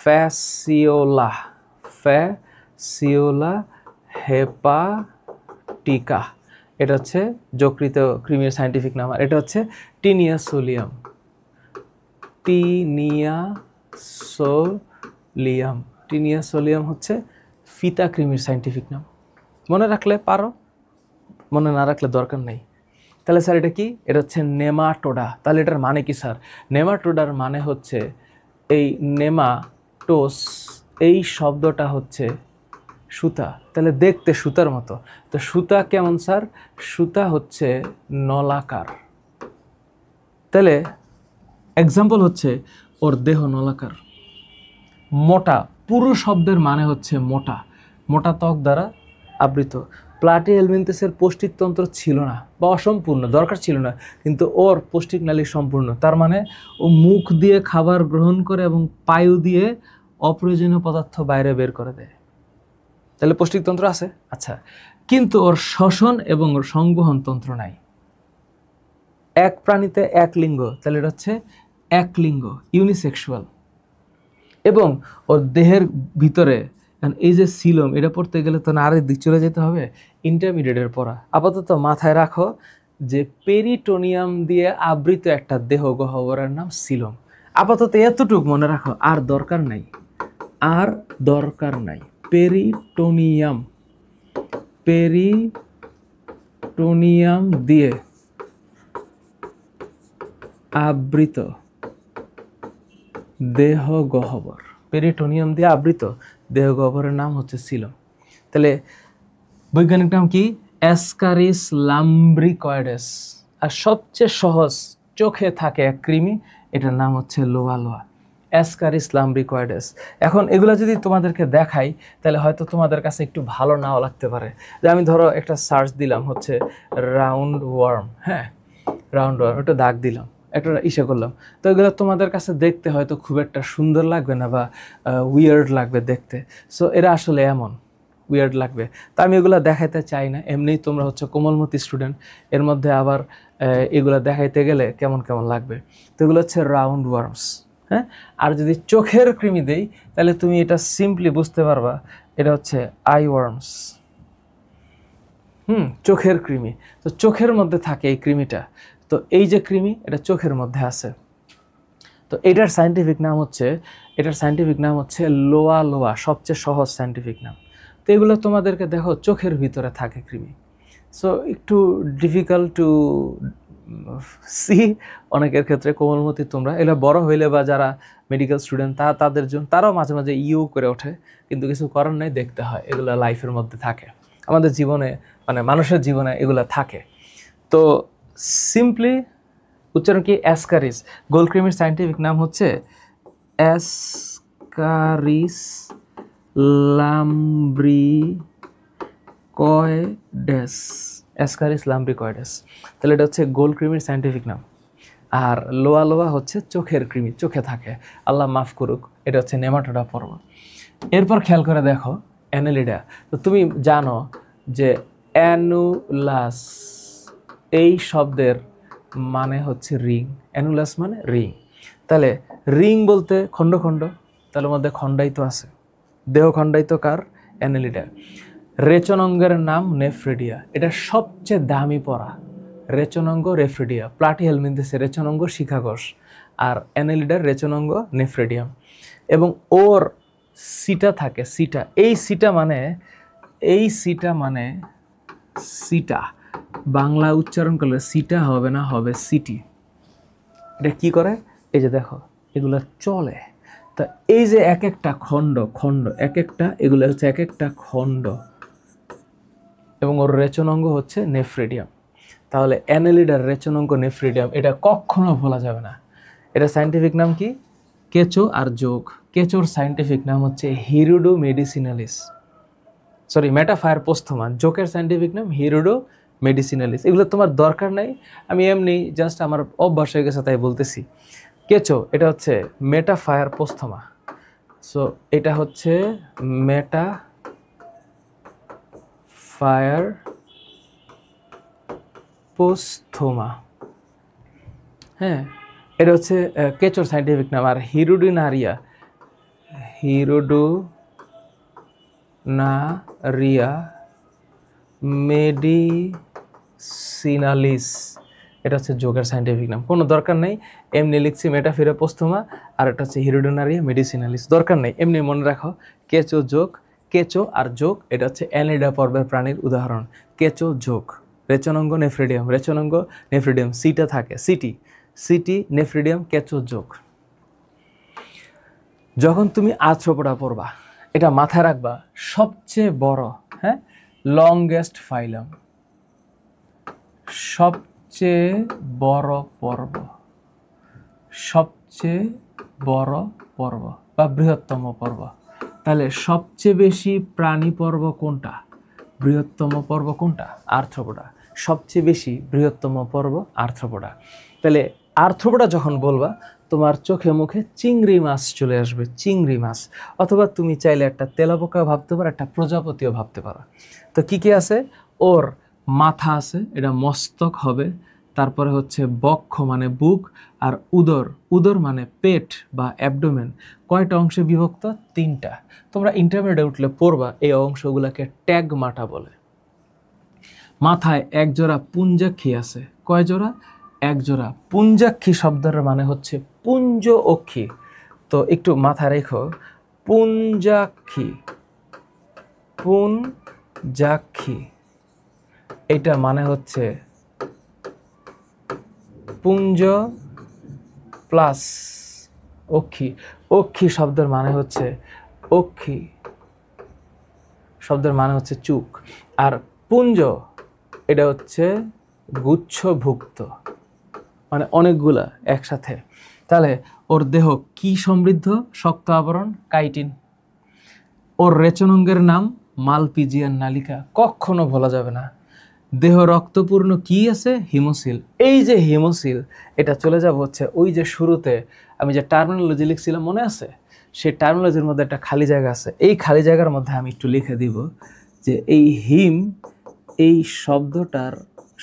ফ্যাসিওলা, ফ্যাসিওলা হেপাটিকা। এটা হচ্ছে যকৃত কৃমির সায়েন্টিফিক নাম। আর এটা হচ্ছে tinea solium, tinea solium. Tinea solium হচ্ছে ফিতা কৃমির সায়েন্টিফিক নাম। মনে রাখলে পারো, মনে না রাখলে দরকার নেই। তাহলে স্যার এটা কি? এটা হচ্ছে নেমাটোডা। তাহলে এটার মানে কি স্যার? নেমাটোডার মানে হচ্ছে এই নেমাটোস, এই শব্দটা হচ্ছে সুতা। তাহলে দেখতে সুতার মতো। তো সুতা কেমন স্যার? সুতা হচ্ছে নলাকার। তাহলে এক্সাম্পল হচ্ছে ওর দেহ নলাকার। মোটা, পুরো শব্দের মানে হচ্ছে মোটা, মোটা ত্বক দ্বারা আবৃত। প্লাটিহেলমিনথেসের পৌষ্টিকতন্ত্র ছিল না বা অসম্পূর্ণ, দরকার ছিল না, কিন্তু ওর পৌষ্টিক নালী সম্পূর্ণ। তার মানে ও মুখ দিয়ে খাবার গ্রহণ করে এবং পায়ু দিয়ে অপ্রয়োজনীয় পদার্থ বাইরে বের করে দেয়। তাহলে পৌষ্টিকতন্ত্র আছে, আচ্ছা, কিন্তু ওর শ্বসন এবং ওর সংবহন তন্ত্র নাই। এক প্রাণীতে এক লিঙ্গ, তাহলে এটা হচ্ছে এক লিঙ্গ, ইউনিসেক্সুয়াল। এবং ওর দেহের ভিতরে এই যে সিলোম, এটা পড়তে গেলে তো না আরেক দিক চলে যেতে হবে, ইন্টারমিডিয়েটের পড়া। আপাতত মাথায় রাখো যে পেরিটোনিয়াম দিয়ে আবৃত একটা দেহ গহ্বরের নাম সিলোম। আপাতত এতটুকু মনে রাখো, আর দরকার নাই, আর দরকার নাই। পেরিটোনিয়াম, পেরিটোনিয়াম দিয়ে আবৃত দেহ গহ্বর, পেরিটোনিয়াম দিয়ে আবৃত দেহ গহ্বরের নাম হচ্ছে সিলোম। তাহলে বৈজ্ঞানিক নাম কি? অ্যাসকারিস লাম্ব্রিকয়েডেস। আর সবচেয়ে সহজ, চোখে থাকে এক কৃমি, এটার নাম হচ্ছে লোয়ালোয়া, অ্যাসকারিস লাম্ব্রিকয়েডেস। এখন এগুলো যদি তোমাদেরকে দেখাই, তাহলে হয়তো তোমাদের কাছে একটু ভালো নাও লাগতে পারে। যে আমি ধরো একটা সার্চ দিলাম হচ্ছে রাউন্ড ওয়ার্ম, হ্যাঁ রাউন্ড ওয়ার্ম, একটা দাগ দিলাম, একটা ইসে করলাম, তো এগুলো তোমাদের কাছে দেখতে হয়তো খুব একটা সুন্দর লাগবে না বা উইয়ার্ড লাগবে দেখতে। সো এরা আসলে এমন উইয়ার্ড লাগবে, তা আমি এগুলো দেখাইতে চাই না। এমনিই তোমরা হচ্ছে কোমলমতি স্টুডেন্ট, এর মধ্যে আবার এগুলো দেখাইতে গেলে কেমন কেমন লাগবে। তো এগুলো হচ্ছে রাউন্ড ওয়ার্মস, হ্যাঁ। আর যদি চোখের কৃমি দেই, তাহলে তুমি এটা সিম্পলি বুঝতে পারবা, এটা হচ্ছে আই ওয়ার্মস। চোখের কৃমি। তো চোখের মধ্যে থাকে এই কৃমিটা। তো এই যে কৃমি, এটা চোখের মধ্যে আছে। তো এটার সায়েন্টিফিক নাম হচ্ছে লোয়া লোয়া, সবচেয়ে সহজ সায়েন্টিফিক নাম। তো এগুলো তোমাদেরকে দেখো চোখের ভিতরে থাকে কৃমি। সো একটু ডিফিকাল্ট টু সি অনেকের ক্ষেত্রে। কোমলমতি তোমরা এগুলো বড় হইলে বা যারা মেডিকেল স্টুডেন্ট তাদের জন্য, তারাও মাঝে মাঝে করে ওঠে, কিন্তু কিছু করার নেই, দেখতে হয়। এগুলো লাইফের মধ্যে থাকে, আমাদের জীবনে, মানে মানুষের জীবনে এগুলো থাকে। তো সিম্পলি উচ্চারণ কি? অ্যাসকারিস। গোলকৃমির সায়েন্টিফিক নাম হচ্ছে অ্যাসকারিস লাম্ব্রিকয়েডেস। অ্যাসকারিস লাম্ব্রিকয়েডেস। তাহলে এটা হচ্ছে গোলকৃমির সায়েন্টিফিক নাম। আর লোয়া লোয়া হচ্ছে চোখের কৃমি, চোখে থাকে, আল্লাহ মাফ করুক। এটা হচ্ছে নেমাটোডা পর্ব। এরপর খেয়াল করে দেখো অ্যানেলিডা। তো তুমি জানো যে অ্যানুলাস এই শব্দের মানে হচ্ছে রিং। অ্যানুলাস মানে রিং। তাহলে রিং বলতে খণ্ড খণ্ড, তাহলে মধ্যে খণ্ডায়িত আছে। দেহ খণ্ডায়িত কার? অ্যানেলিডা। রেচনাঙ্গের নাম নেফ্রিডিয়া। এটা সবচেয়ে দামি পড়া। রেচনাঙ্গ রেফ্রিডিয়া। প্লাটিহেলমিনথেসের রেচনাঙ্গ শিখাকোষ, আর অ্যানেলিডার রেচনাঙ্গ নেফ্রিডিয়াম। এবং ওর সিটা থাকে, সিটা। এই সিটা মানে সিটা। বাংলা উচ্চারণ করলে সিটা হবে না, হবে সিটি। এটা কি করে? এই যে দেখো, এগুলো চলে। তা এই যে এক একটা খণ্ড এক একটা, এগুলো হচ্ছে এক একটা খণ্ড, এবং ওর রেচনাঙ্গ হচ্ছে নেফ্রিডিয়াম। তাহলে অ্যানেলিডার রেচনাঙ্গ নেফ্রিডিয়াম, এটা কখনো ভোলা যাবে না। এটা সায়েন্টিফিক নাম কি? কেঁচো আর যোগ। কেঁচোর সায়েন্টিফিক নাম হচ্ছে হিরুডো মেডিসিনালিস, সরি মেটাফায়ার পোস্থোমা। জোকের সায়েন্টিফিক নাম হিরুডো মেডিসিনালিস। এগুলো তোমার দরকার নাই, আমি এমনি জাস্ট আমার অভ্যাস হয়ে গেছে তাই বলতেছি। কেঁচো এটা হচ্ছে মেটাফায়ার পোস্থোমা। সো এটা হচ্ছে মেটাফায়ার পোস্থোমা। হ্যাঁ, এটা হচ্ছে কেঁচোর সায়েন্টিফিক নাম। আর হিরুডিনারিয়া মেডিসিনালিস, এটা হচ্ছে যোগের সায়েন্টিফিক নাম। কোনো দরকার নেই, এমনি লিখছি মেটাফায়ার পোস্থোমা, আর এটা হচ্ছে হিরুডিনারিয়া মেডিসিনালিস। দরকার নেই, এমনি মনে রাখো। কেঁচো যোগ, কেঁচো আর যোগ, এটা হচ্ছে অ্যানেলিডা পর্বের প্রাণীর উদাহরণ। কেঁচো যোগ, রেচনাঙ্গ নেফ্রিডিয়াম, রেচনাঙ্গ নেফ্রিডিয়াম, সিটা থাকে, সিটি নেফ্রিডিয়াম, কেঁচো যোগ। যখন তুমি আর্থ্রোপোডা পড়বা, এটা মাথায় রাখবা, সবচেয়ে বড়, হ্যাঁ, লংগেস্ট ফাইলাম, সবচেয়ে বড় পর্ব, সবচেয়ে বড় পর্ব বা বৃহত্তম পর্ব। তাহলে সবচেয়ে বেশি প্রাণী পর্ব কোনটা? বৃহত্তম পর্ব কোনটা? আর্থ্রোপোডা। সবচেয়ে বেশি বৃহত্তম পর্ব আর্থ্রোপোডা। তাহলে আর্থ্রোপোডা যখন বলবা, তোমার চোখে মুখে চিংড়ি মাছ চলে আসবে, চিংড়ি মাছ। অথবা তুমি চাইলে একটা তেলাপোকা ভাবতে পারো, একটা প্রজাপতিও ভাবতে পারো। তো কি কি আছে? ওর মাথা আছে, এটা মস্তক হবে। তারপরে হচ্ছে বক্ষ মানে বুক, আর উদর মানে পেট বা অ্যাবডোমেন। কয়টা অংশে বিভক্ত? 3টা। তোমরা ইন্টারমিডিয়েটে উঠলে পড়বা, এই অংশগুলোকে ট্যাগমাটা বলে। মাথায় এক জোড়া পুঞ্জাক্ষী আছে। কয় জোড়া? এক জোড়া। পুঞ্জাক্ষী শব্দের মানে হচ্ছে পুঞ্জ অক্ষী। তো একটু মাথায় রেখো, পুঞ্জাক্ষী এটা মানে হচ্ছে পুঞ্জ প্লাস অক্ষী। অক্ষী শব্দের মানে হচ্ছে চুক। আর পুঞ্জ এটা হচ্ছে গুচ্ছভুক্ত, মানে অনেকগুলা একসাথে। তাহলে ওর দেহ কি সমৃদ্ধ? শক্ত আবরণ, কাইটিন। ওর রেচনাঙ্গের নাম মালপিজিয়ান নালিকা, কখনো ভোলা যাবে না। দেহ রক্তপূর্ণ কি আছে? হিমোসিল। এই যে হিমোসিল, এটা চলে যাব হচ্ছে ওই যে শুরুতে আমি যে টার্মিনোলজি লিখছিলাম, মনে আছে? সেই টার্মিনোলজির মধ্যে একটা খালি জায়গা আছে। এই খালি জায়গার মধ্যে আমি একটু লিখে দিব যে এই এই শব্দটার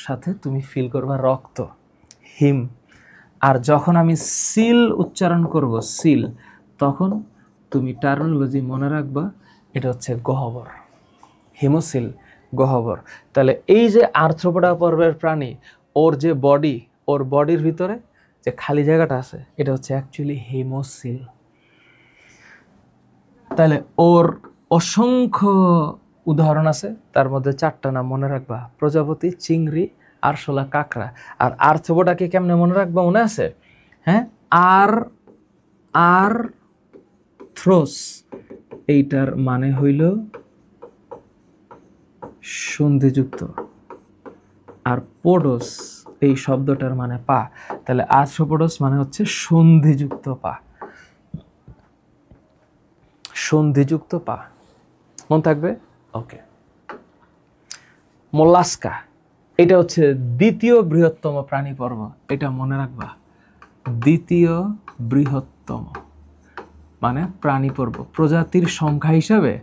সাথে তুমি ফিল করবা রক্ত, হিম। আর যখন আমি সিল উচ্চারণ করব, সিল, তখন তুমি টার্মিনোলজি মনে রাখবা, এটা হচ্ছে গহ্বর। হিমোসিল গহ্বর। তাহলে এই যে আর্থ্রোপোডা পর্বের প্রাণী, ওর যে বডি, ওর বডির ভিতরে যে খালি জায়গাটা আছে এটা হচ্ছে অ্যাকচুয়ালি হিমোসিল। তাহলে ওর অসংখ্য উদাহরণ আছে, তার মধ্যে 4টা নাম মনে রাখবা: প্রজাপতি, চিংড়ি, আরশোলা, কাঁকড়া। আর আর্থ্রোপোডাকে কেমনে মনে রাখবা মনে আছে? হ্যাঁ, আর্থ্রোস এইটার মানে হইল সন্ধিযুক্ত, আর পোডোস এই শব্দটার মানে পা। তাহলে আর্থ্রোপোডস মানে হচ্ছে সন্ধিযুক্ত পা, সন্ধিযুক্ত পা। মনে থাকবে? ওকে। মোলাস্কা এটা হচ্ছে দ্বিতীয় বৃহত্তম প্রাণী পর্ব, এটা মনে রাখবা। দ্বিতীয় বৃহত্তম মানে প্রাণী পর্ব, প্রজাতির সংখ্যা হিসাবে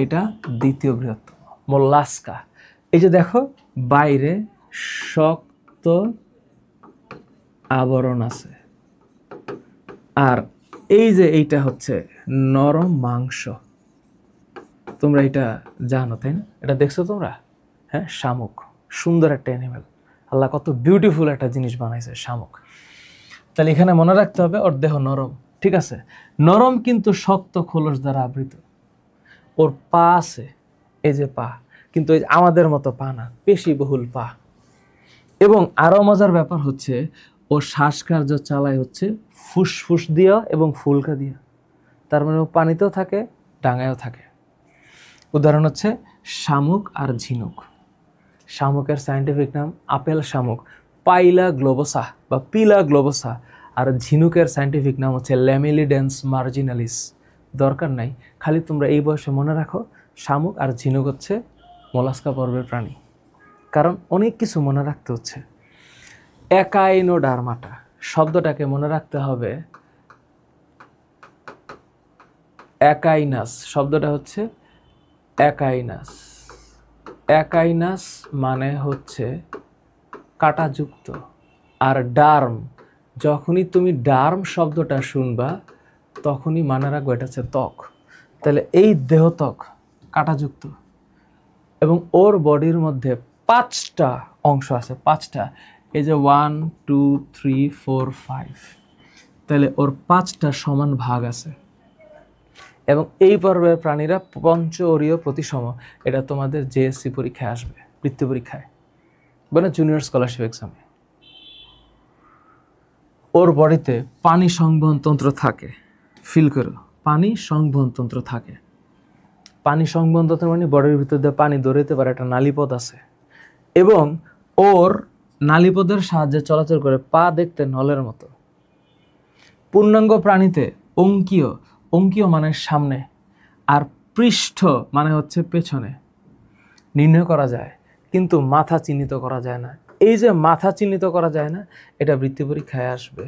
এটা দ্বিতীয় বৃহত্তম। মোলাস্কা এই যে দেখো বাইরে শক্ত আবরণ আছে, আর এই যে এইটা হচ্ছে নরম মাংস। তোমরা এটা জানো তাই না? এটা দেখছো তোমরা? হ্যাঁ, শামুক সুন্দর একটা অ্যানিমেল, আল্লাহ কত বিউটিফুল একটা জিনিস বানাইছে শামুক। তাহলে এখানে মনে রাখতে হবে ওর দেহ নরম, ঠিক আছে? নরম কিন্তু শক্ত খোলস দ্বারা আবৃত। ওর পা আছে, এই যে পা, কিন্তু আমাদের মতো পা না, পেশিবহুল পা। এবং আরো মজার ব্যাপার হচ্ছে ও শ্বাসকার্য চালায় হচ্ছে ফুসফুস দিয়া এবং ফুলকা দিয়া। তার মানে ও পানিতেও থাকে, ডাঙায়ও থাকে। উদাহরণ হচ্ছে শামুক আর ঝিনুক। শামুকের সায়েন্টিফিক নাম আপেল শামুক, পাইলা গ্লোবোসা বা পিলা গ্লোবোসা। আর ঝিনুকের সায়েন্টিফিক নাম হচ্ছে ল্যামিলিডেন্স মার্জিনালিস। দরকার নাই, খালি তোমরা এই বয়সে মনে রাখো শামুক আর ঝিনুক হচ্ছে মোলাস্কা পর্বের প্রাণী, কারণ অনেক কিছু মনে রাখতে হচ্ছে। একাইনোডার্মাটা শব্দটাকে মনে রাখতে হবে একাইনাস। শব্দটা হচ্ছে একাইনাস। একাইনাস মানে হচ্ছে কাঁটাযুক্ত। আর ডার্ম, যখনই তুমি ডার্ম শব্দটা শুনবা তখনই মনে রাখবো এটা হচ্ছে ত্বক। তাহলে এই দেহত্বক কাঁটাযুক্ত, এবং ওর বডির মধ্যে 5টা অংশ আছে, 5টা। এই যে 1 2 3 4 5, তাহলে ওর 5টা সমান ভাগ আছে। এবং এই পর্বের প্রাণীরা পঞ্চঅরীয় প্রতিসম। এটা তোমাদের জেএসসি পরীক্ষায় আসবে, বৃত্তি পরীক্ষায়, মানে জুনিয়র স্কলারশিপ এক্সামে। ওর বডিতে পানি সংবহন তন্ত্র থাকে, ফিল করো, পানি সংবহন তন্ত্র থাকে। পানি সংবহন তন্ত্র মানে বডির ভিতর দিয়ে পানি দৌড়াইতে পারে একটা নালীপথ আছে, এবং ওর নালীপথের সাহায্যে চলাচল করে। পা দেখতে নলের মতো। পূর্ণাঙ্গ প্রাণীতে অঙ্কীয়, অঙ্কীয় মানে সামনে, আর পৃষ্ঠ মানে হচ্ছে পেছনে নির্ণয় করা যায়, কিন্তু মাথা চিহ্নিত করা যায় না। এই যে মাথা চিহ্নিত করা যায় না, এটা বৃত্তি পরীক্ষায় আসবে।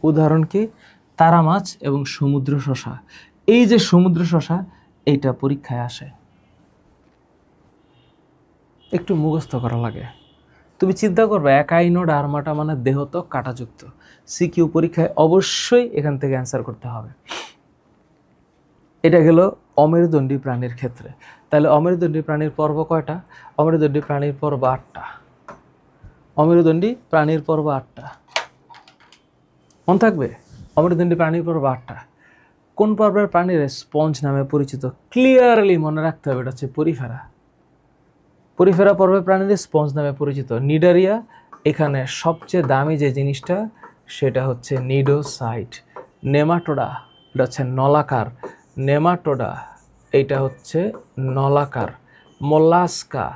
উদাহরণ কি? তারা মাছ এবং সমুদ্র শসা। এই যে সমুদ্র শসা, এইটা পরীক্ষায় আসে, একটু মুখস্থ করা লাগে। তুমি চিন্তা করবে একাইনোডার্মাটা মানে দেহত্বক কাঁটাযুক্ত। সিকিউ পরীক্ষায় অবশ্যই এখান থেকে অ্যান্সার করতে হবে। এটা গেল অমেরুদণ্ডী প্রাণীর ক্ষেত্রে। তাহলে অমেরুদণ্ডী প্রাণীর পর্ব কয়টা? অমেরুদণ্ডী প্রাণীর পর্ব 8টা। অমেরুদণ্ডী প্রাণীর পর্ব 8টা, মনে থাকবে? অমেরুদণ্ডী প্রাণীর পর্ব 8টা। কোন পর্বের প্রাণীর স্পঞ্জ নামে পরিচিত? ক্লিয়ারলি মনে রাখতে হবে, এটা হচ্ছে পরিফেরা। পরিফেরা পর্বের প্রাণীদের স্পঞ্জ নামে পরিচিত। নিডারিয়া, এখানে সবচেয়ে দামি যে জিনিসটা সেটা হচ্ছে নিডোসাইট। নেমাটোডা, এটা হচ্ছে নলাকার। নেমাটোডা এইটা হচ্ছে নলাকার। মোলাস্কা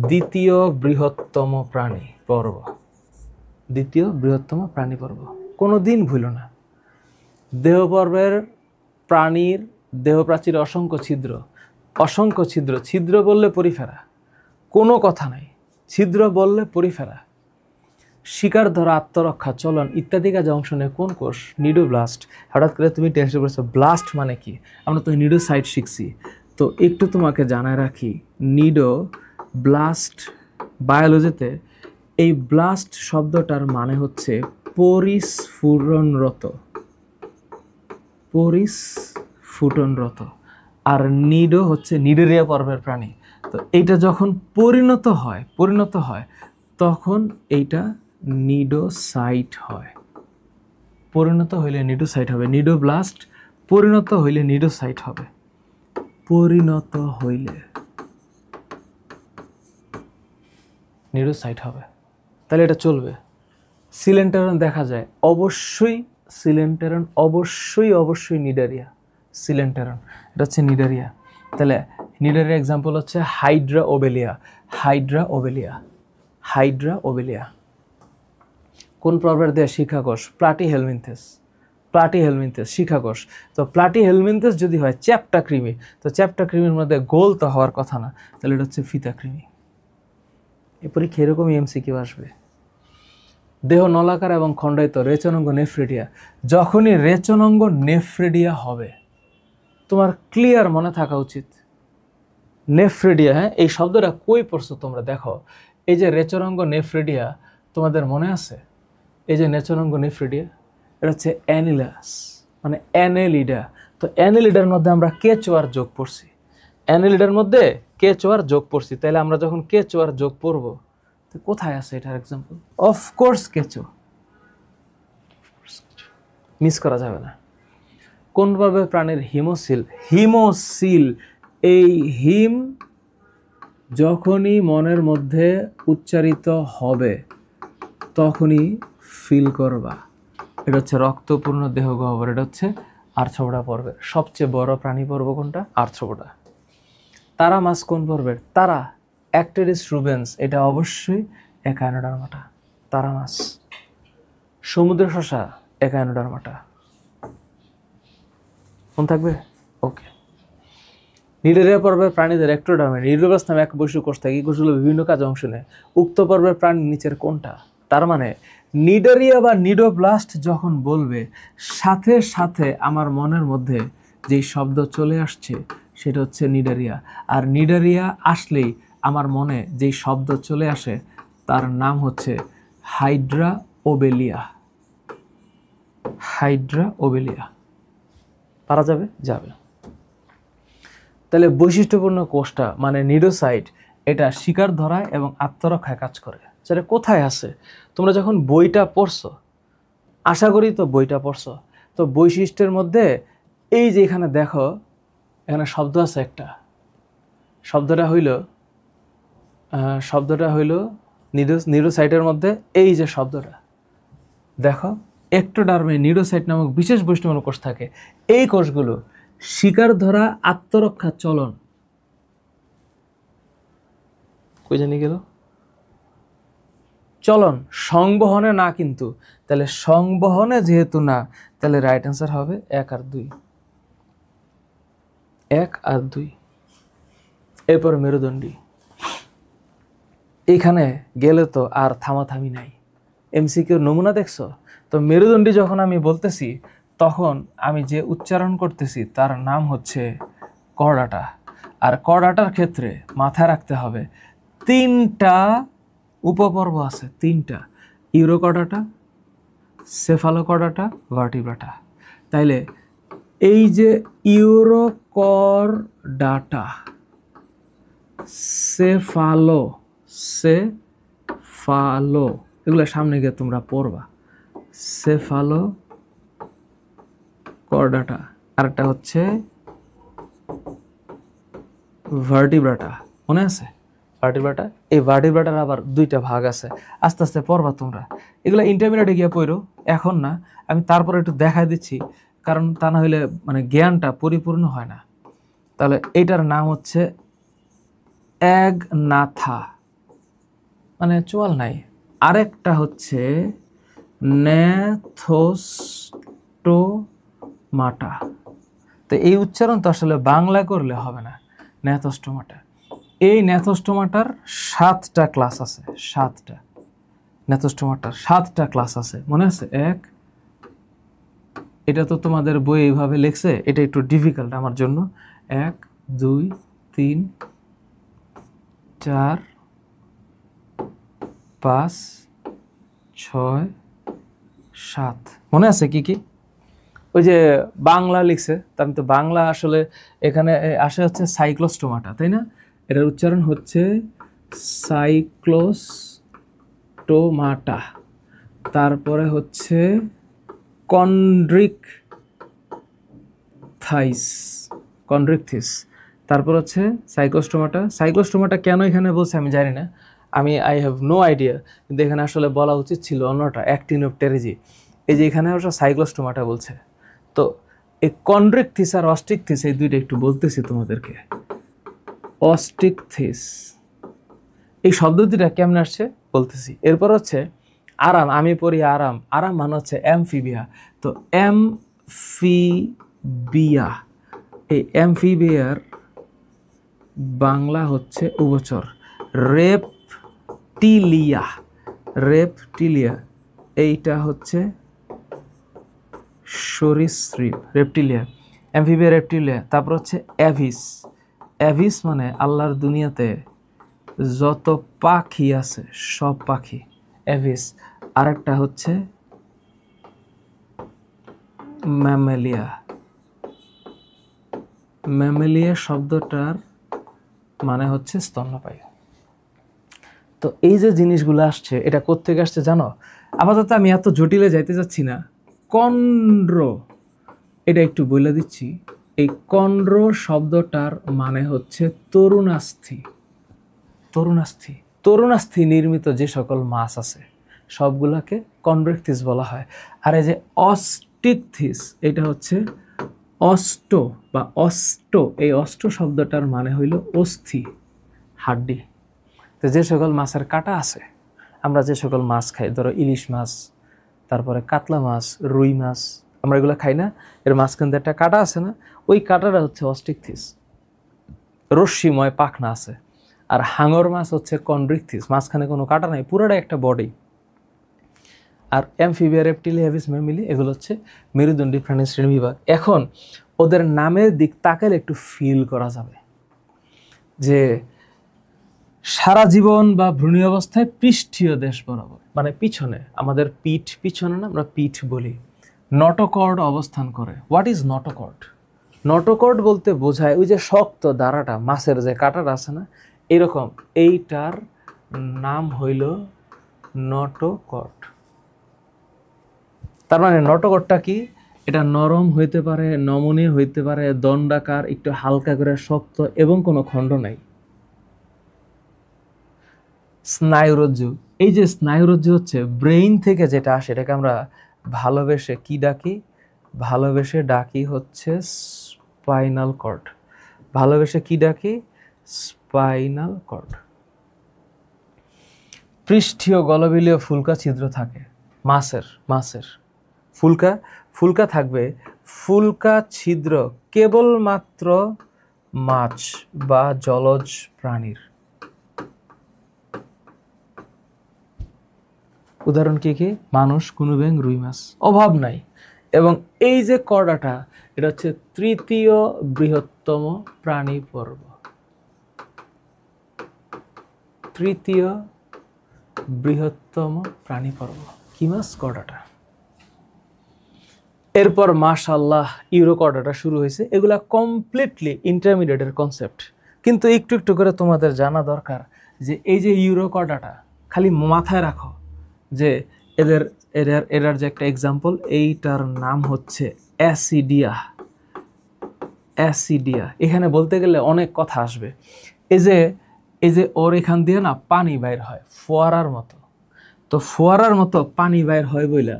দ্বিতীয় বৃহত্তম প্রাণী পর্ব, দ্বিতীয় বৃহত্তম প্রাণী পর্ব। কোনো দিন ভুলো না, দেহপর্বের প্রাণীর দেহপ্রাচীর অসংখ্য ছিদ্র, অসংখ্য ছিদ্র। ছিদ্র বললে পরিফেরা, কোনো কথা নাই। ছিদ্র বললে পরিফেরা। শিকার ধরা, আত্মরক্ষা, চলন ইত্যাদি কাজে অংশ নেয় কোন কোষ? নিডোব্লাস্ট। হঠাৎ করে তুমি টেনশন করেছো ব্লাস্ট মানে কি? আমরা তো নিডোসাইট শিখছি, তো একটু তোমাকে জানায় রাখি, নিডো ব্লাস্ট বায়োলজিতে এই ব্লাস্ট শব্দটার মানে হচ্ছে পরিস্ফুটনরত। পরিস্ফুটনরত। আর নিডো হচ্ছে নিডেরিয়া পর্বের প্রাণী। তো এইটা যখন পরিণত হয় তখন এইটা নিডোসাইট হয়। পরিণত হইলে নিডোসাইট হবে। নিডোব্লাস্ট পরিণত হইলে নিডোসাইট হবে। পরিণত হইলে নিডোসাইট হবে। তাহলে এটা চলবে। সিলেন্টেরন দেখা যায়, অবশ্যই সিলেন্টেরন, অবশ্যই নিডারিয়া। সিলেন্টেরন এটা হচ্ছে নিডারিয়া। তাহলে নিডারিয়া এক্সাম্পল হচ্ছে হাইড্রা ওবেলিয়া। কোন পর্বের দেশ? শিখাকোষ। প্লাটিহেলমিনথেস শিখাকোষ। তো প্লাটিহেলমিনথেস যদি হয় চ্যাপ্টা কৃমি, তো চ্যাপ্টা কৃমির মধ্যে গোল তো হওয়ার কথা না, তাহলে এটা হচ্ছে ফিতা কৃমি। এ পরীক্ষা এরকমই এমসিকিউ আসবে। দেহ নলাকার এবং খণ্ডায়িত, রেচনাঙ্গ নেফ্রিডিয়া। যখনই রেচনাঙ্গ নেফ্রিডিয়া হবে, তোমার ক্লিয়ার মনে থাকা উচিত নেফ্রিডিয়া। হ্যাঁ, এই শব্দটা কই পড়ছো তোমরা? দেখো, এই যে রেচনাঙ্গ নেফ্রিডিয়া তোমাদের মনে আছে? এই যে রেচনাঙ্গ নেফ্রিডিয়া, এটা হচ্ছে অ্যানিলাস, মানে অ্যানেলিডা। তো অ্যানেলিডার মধ্যে আমরা কেচোয়ার যোগ পড়ছি, তাহলে আমরা যখন কেচোয়ার যোগ পড়বো, তো কোথায় আছে এটার এক্সাম্পল? অফকোর্স কেচো, মিস করা যাবে না। কোন পর্বের প্রাণীর? হিমোসিল। এই হিম যখনই মনের মধ্যে উচ্চারিত হবে তখনই ফিল করবা। এটা হচ্ছে রক্তপূর্ণ দেহ গহ্বর। এটা হচ্ছে আর্থ্রোপোডা পর্বের। সবচেয়ে বড় প্রাণী পর্ব কোনটা? আর্থ্রোপোডা। তারা মাছ কোন পর্বের? তারা অ্যাক্টেরিস রুবেন্স। এটা অবশ্যই একাইনোডার্মাটা। তারা মাছ। সমুদ্র শসা একাইনোডার্মাটা। মনে থাকবে? ওকে। নিডারিয়া পর্বের প্রাণীদের একটোডার্মে নিউরোবাস নামে এক বৈশিষ্ট্য কোষ থাকে। এই কোষগুলো বিভিন্ন কাজে অংশ নেয়। উক্ত পর্বের প্রাণী নিচের কোনটা? তার মানে নিডারিয়া বা নিডোব্লাস্ট যখন বলবে, সাথে সাথে আমার মনের মধ্যে যেই শব্দ চলে আসছে সেটা হচ্ছে নিডারিয়া। আর নিডারিয়া আসলেই আমার মনে যেই শব্দ চলে আসে তার নাম হচ্ছে হাইড্রা ওবেলিয়া। পারা যাবে? যাবে। তাহলে বৈশিষ্ট্যপূর্ণ কোষটা মানে নিডোসাইট, এটা শিকার ধরায় এবং আত্মরক্ষায় কাজ করে। সেটা কোথায় আছে? তোমরা যখন বইটা পড়ছো, আশা করি তো বইটা পড়ছো, তো বৈশিষ্ট্যের মধ্যে এই যে এখানে দেখো, এখানে শব্দ আছে একটা। শব্দটা হইল নিডোসাইটের মধ্যে এই যে শব্দটা দেখো, একটোডার্মে নিডোসাইট নামক বিশেষ বৈশিষ্ট্যপূর্ণ কোষ থাকে। এই কোষগুলো শিকার ধরা, আত্মরক্ষা, চলন। কই জানি গেল? চলন, সংবহনে না কিন্তু। তাহলে সংবহনে যেহেতু না, তাহলে রাইট অ্যান্সার হবে 1 আর 2। এরপর মেরুদণ্ডী। এইখানে গেলে তো আর থামাথামি নাই। এমসিকিউর নমুনা দেখছো তো? মেরুদণ্ডী যখন আমি বলতেছি তখন আমি যে উচ্চারণ করতেছি তার নাম হচ্ছে কর্ডাটা। আর কর্ডাটার ক্ষেত্রে মাথায় রাখতে হবে 3টা উপপর্ব আছে, 3টা। Urochordata, cephalochordata, vertebrata. তাইলে এই যে ইউরোকর্ডাটা, সেফালো এগুলো সামনে গিয়ে তোমরা পড়বা। Cephalo chordata. আরেকটা হচ্ছে ভার্টিব্রাটা। মনে আছে ভার্টিব্রাটা? এই ভার্টিব্রাটার আবার 2টা ভাগ আছে। আস্তে আস্তে পড়বা তোমরা। এগুলো ইন্টারমিডিয়েটে গিয়ে পড়ো, এখন না। আমি তারপরে একটু দেখাই দিচ্ছি, কারণ তা না হইলে মানে জ্ঞানটা পরিপূর্ণ হয় না। তাহলে এইটার নাম হচ্ছে অ্যাগনাথা, মানে চোয়াল নাই। আরেকটা হচ্ছে ন্যাথোস্টোমাটা। তো এই উচ্চারণ তো আসলে বাংলা করলে হবে না। ন্যাথোস্টোমাটা। এই ন্যাথোস্টোমাটার 7টা ক্লাস আছে। 7টা ন্যাথোস্টোমাটার 7টা ক্লাস আছে, মনে আছে? এটা তো তোমাদের বই এইভাবে লেখছে, এটা একটু ডিফিকাল্ট আমার জন্য। 1 2 3 4 5 6 7। মনে আছে কি কি? ওই যে বাংলা লিখছে, তার তো বাংলা আসলে এখানে আসে হচ্ছে সাইক্লোস্টোমাটা, তাই না? এটার উচ্চারণ হচ্ছে সাইক্লোস্টোমাটা। তারপরে হচ্ছে কন্ড্রিকথিস। তারপর হচ্ছে সাইক্লোস্টোমাটা। সাইক্লোস্টোমাটা কেন এখানে বলছে আমি জানি না, আই হ্যাভ নো আইডিয়া, কিন্তু এখানে আসলে বলা উচিত ছিল অন্যটা, অ্যাক্টিনোপটেরিজি। এই যে এখানে অবশ্য সাইক্লোস্টোমাটা বলছে। তো এই কন্ড্রিকথিস আর অস্টিকথিস এই দুইটা একটু বলতেছি তোমাদেরকে। অস্টিকথিস এই শব্দ দুইটা কেমন আসছে বলতেছি। এরপর হচ্ছে আরাম, আমি পড়ি আরাম। আরাম মানে হচ্ছে অ্যামফিবিয়া। তো অ্যামফিবিয়া, এই অ্যামফিবিয়ার বাংলা হচ্ছে উভচর। রেপটিলিয়া এইটা হচ্ছে সরীসৃপ, রেপটিলিয়া, অ্যামফিবিয়া, রেপটিলিয়া। তারপর হচ্ছে অ্যাভিস মানে আল্লাহর দুনিয়াতে যত পাখি আছে সব পাখি, অ্যাভিস। আরেকটা হচ্ছে ম্যামেলিয়া শব্দটার মানে হচ্ছে স্তন্যপায়ী। তো এই যে জিনিসগুলো আসছে, এটা কোত্থেকে আসছে জানো? আপাতত আমি এত জটিলে যাইতে যাচ্ছি না। কন্ড্র, এটা একটু বলে দিচ্ছি। এই কন্ড্র শব্দটার মানে হচ্ছে তরুণাস্থি নির্মিত যে সকল মাছ আছে সবগুলাকে কন্ড্রিকথিস বলা হয়। আর এই যে অস্টিকথিস, এটা হচ্ছে অষ্ট বা এই অষ্ট শব্দটার মানে হইল অস্থি, হাড্ডি। তো যে সকল মাছের কাঁটা আছে, আমরা যে সকল মাছ খাই, ধরো ইলিশ মাছ, তারপরে কাতলা মাছ, রুই মাছ, আমরা এগুলো খাই না? এর মাঝখান দিয়ে একটা কাঁটা আছে না? ওই কাঁটাটা হচ্ছে অস্টিকথিস, রশ্মিময় পাখনা আছে। আর হাঙর মাছ হচ্ছে কন্ড্রিকথিস, মাঝখানে কোনো কাঁটা নাই, পুরোটাই একটা বডি। আর অ্যামফিবিয়া, রেপটিলিয়া, অ্যাভিস, ম্যামেলি এগুলো হচ্ছে মেরুদণ্ডী প্রাণী শ্রেণীবিভাগ। এখন ওদের নামের দিক তাকালে একটু ফিল করা যাবে যে সারা জীবন বা ভ্রূণী অবস্থায় পৃষ্ঠীয় দেশ বরাবর, মানে পিছনে, আমাদের পিছনে না, আমরা পিঠ বলি, নটোকর্ড অবস্থান করে। What is notochord? নটোকর্ড বলতে বোঝায় ওই যে শক্ত দাঁড়াটা, মাছের যে কাঁটাটা আছে না, এরকম, এইটার নাম হইল নটোকর্ড। তার মানে নটোকর্ডটা কি? এটা নরম হইতে পারে, নমনীয় হইতে পারে, দণ্ডাকার, একটু হালকা করে শক্ত এবং কোনো খণ্ড নাই। স্নায়ুরজ্জু, এই যে স্নায়ুরজ্জু হচ্ছে ব্রেইন থেকে যেটা আসে, এটাকে আমরা ভালোবেসে কি ডাকি? ভালোবেসে ডাকি হচ্ছে স্পাইনাল কর্ড। ভালোবেসে কি ডাকি? Spinal cord. পৃষ্ঠীয় গলবিলীয় ফুলকা ছিদ্র থাকে মাছের ফুলকা থাকবে। ফুলকা ছিদ্র কেবলমাত্র মাছ বা জলজ প্রাণীর। উদাহরণ কি কি? মানুষ, কুনুব্যাং, রুই মাছ, অভাব নাই। এবং এই যে কর্ডাটা, এটা হচ্ছে তৃতীয় বৃহত্তম প্রাণী পর্ব। তৃতীয় বৃহত্তম প্রাণী পর্ব কি মাছ? কর্ডাটা। এরপর মাশাআল্লাহ ইউরোকর্ডাটা শুরু হয়েছে। এগুলা কমপ্লিটলি ইন্টারমিডিয়েটের কনসেপ্ট, কিন্তু একটু একটু করে তোমাদের জানা দরকার যে এই যে ইউরোকর্ডাটা, খালি মাথায় রাখো যে এদের যে একটা এক্সাম্পল, এইটার নাম হচ্ছে অ্যাসিডিয়া। এখানে বলতে গেলে অনেক কথা আসবে। এই যে ওর এখান দিয়ে না পানি বাইর হয় ফোয়ারার মতো। তো ফোয়ারার মতো পানি বাইর হয় বইলা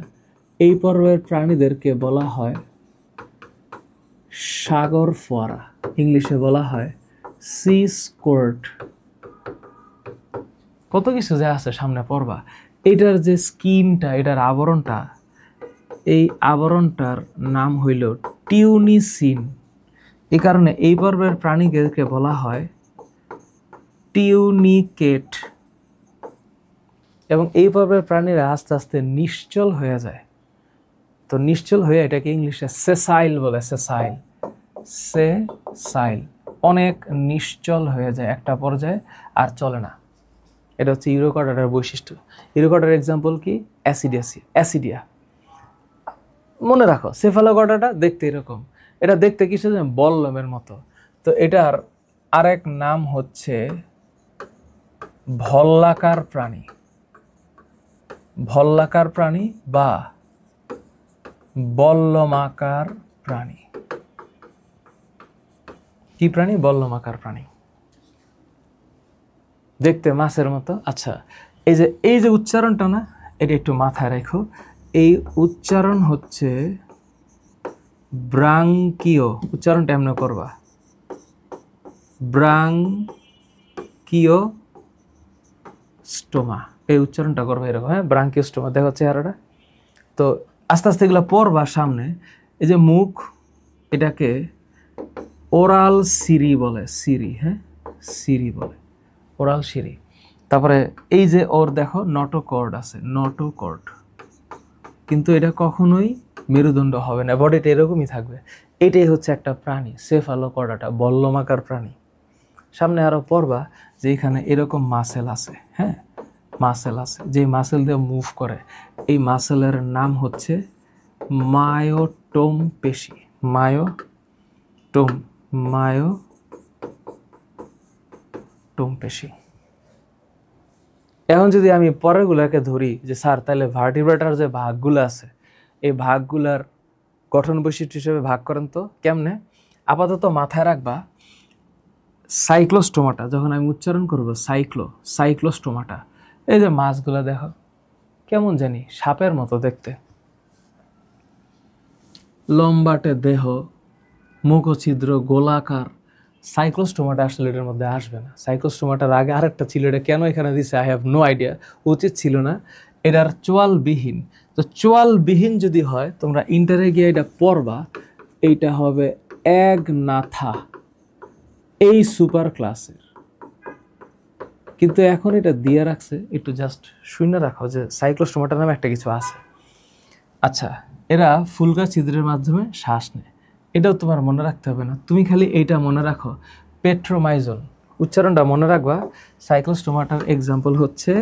এই পর্বের প্রাণীদেরকে বলা হয় সাগর ফোয়ারা, ইংলিশে বলা হয় সি স্কোর্ট। কত কিছু যে আছে, সামনে পড়বা। এটার যে স্কিনটা, এটার আবরণটা, এই আবরণটার নাম হইল টিউনিসিন। এই কারণে এই পর্বের প্রাণীদেরকে বলা হয় টিউনিকেট। এবং এই পর্বের প্রাণীরা আস্তে আস্তে নিশ্চল হয়ে যায়। তো নিশ্চল হয়ে এটাকে ইংলিশে সেসাইল বলে। সেসাইল অনেক নিশ্চল হয়ে যায় একটা পর্যায়ে, আর চলে না। এটা হচ্ছে ইউরোকর্ডাটার বৈশিষ্ট্য। ইউরোকর্ডার এক্সাম্পল কি? অ্যাসিডিয়া। মনে রাখো সেফালোগডাটা দেখতে এরকম, এটা দেখতে কিসের বল্লমের মতো। তো এটার আরেক নাম হচ্ছে ভল্লাকার প্রাণী, ভল্লাকার প্রাণী বা বল্লমাকার প্রাণী। কি প্রাণী? বল্লমাকার প্রাণী, দেখতে মাছের মতো। আচ্ছা, এই যে উচ্চারণটা না, এটা একটু মাথায় রেখো। এই উচ্চারণ হচ্ছে ব্রাঙ্কিও, উচ্চারণটা এমন করবা, ব্রাঙ্কিও স্টোমা, এই উচ্চারণটা করবা এরকম, হ্যাঁ, ব্রাঙ্কিও স্টোমা। দেখো চেহারাটা। তো আস্তে আস্তে এগুলো পড়বা সামনে। এই যে মুখ, এটাকে ওরাল সিরি বলে, সিরি, হ্যাঁ, সিরি বলে, ওরাল সিরি। তারপরে এই যে ওর দেখো নটোকর্ড আছে, নটোকর্ড, কিন্তু এটা কখনোই মেরুদণ্ড হবে না, বডিটা এরকমই থাকবে। এটাই হচ্ছে একটা প্রাণী, সেফালোকর্ডাটা, বল্লমাকার প্রাণী। সামনে আরো পড়বা যে এখানে এরকম মাসেল আছে, হ্যাঁ, মাসেল আছে, যে মাসেল দিয়ে মুভ করে। এই মাসেলের নাম হচ্ছে মায়োটোম পেশি, মায়োটোম, মায়োটোম পেশি। এখন যদি আমি পরেরগুলোকে ধরি যে স্যার তাহলে ভার্টিব্রেটার যে ভাগগুলো আছে, এই ভাগগুলার গঠন বৈশিষ্ট্য হিসেবে ভাগ করেন তো কেমনে? আপাতত মাথায় রাখবা সাইক্লোস্টোমাটা, যখন আমি উচ্চারণ করব সাইক্লোস্টোমাটা, এই যে মাছগুলো দেখো কেমন জানি সাপের মতো দেখতে, লম্বাটে দেহ, মুখছিদ্র, গোলাকার। সাইক্লোস্টোমাটা আসলে এটার মধ্যে আসবে না। সাইক্লোস্টোমাটার আগে আরেকটা ছিল, এটা কেন এখানে দিছে আই হ্যাভ নো আইডিয়া, উচিত ছিল না। এটার চোয়ালবিহীন। তো চোয়ালবিহীন যদি হয়, তোমরা ইন্টারে গিয়ে এটা পড়বা, এইটা হবে একনাথা, এই সুপার ক্লাসের। কিন্তু এখন এটা দিয়ে রাখছে, একটু জাস্ট শূন্য রাখো যে সাইক্লোস্টোমাটা নামে একটা কিছু আছে। আচ্ছা, এরা ফুলকা ছিদ্রের মাধ্যমে শ্বাস নেয়, এটাও তোমার মনে রাখতে হবে না, তুমি খালি এইটা মনে রাখো, পেট্রোমাইজন। উচ্চারণটা মনে রাখবা। সাইক্লোস্টোমাটার এক্সাম্পল হচ্ছে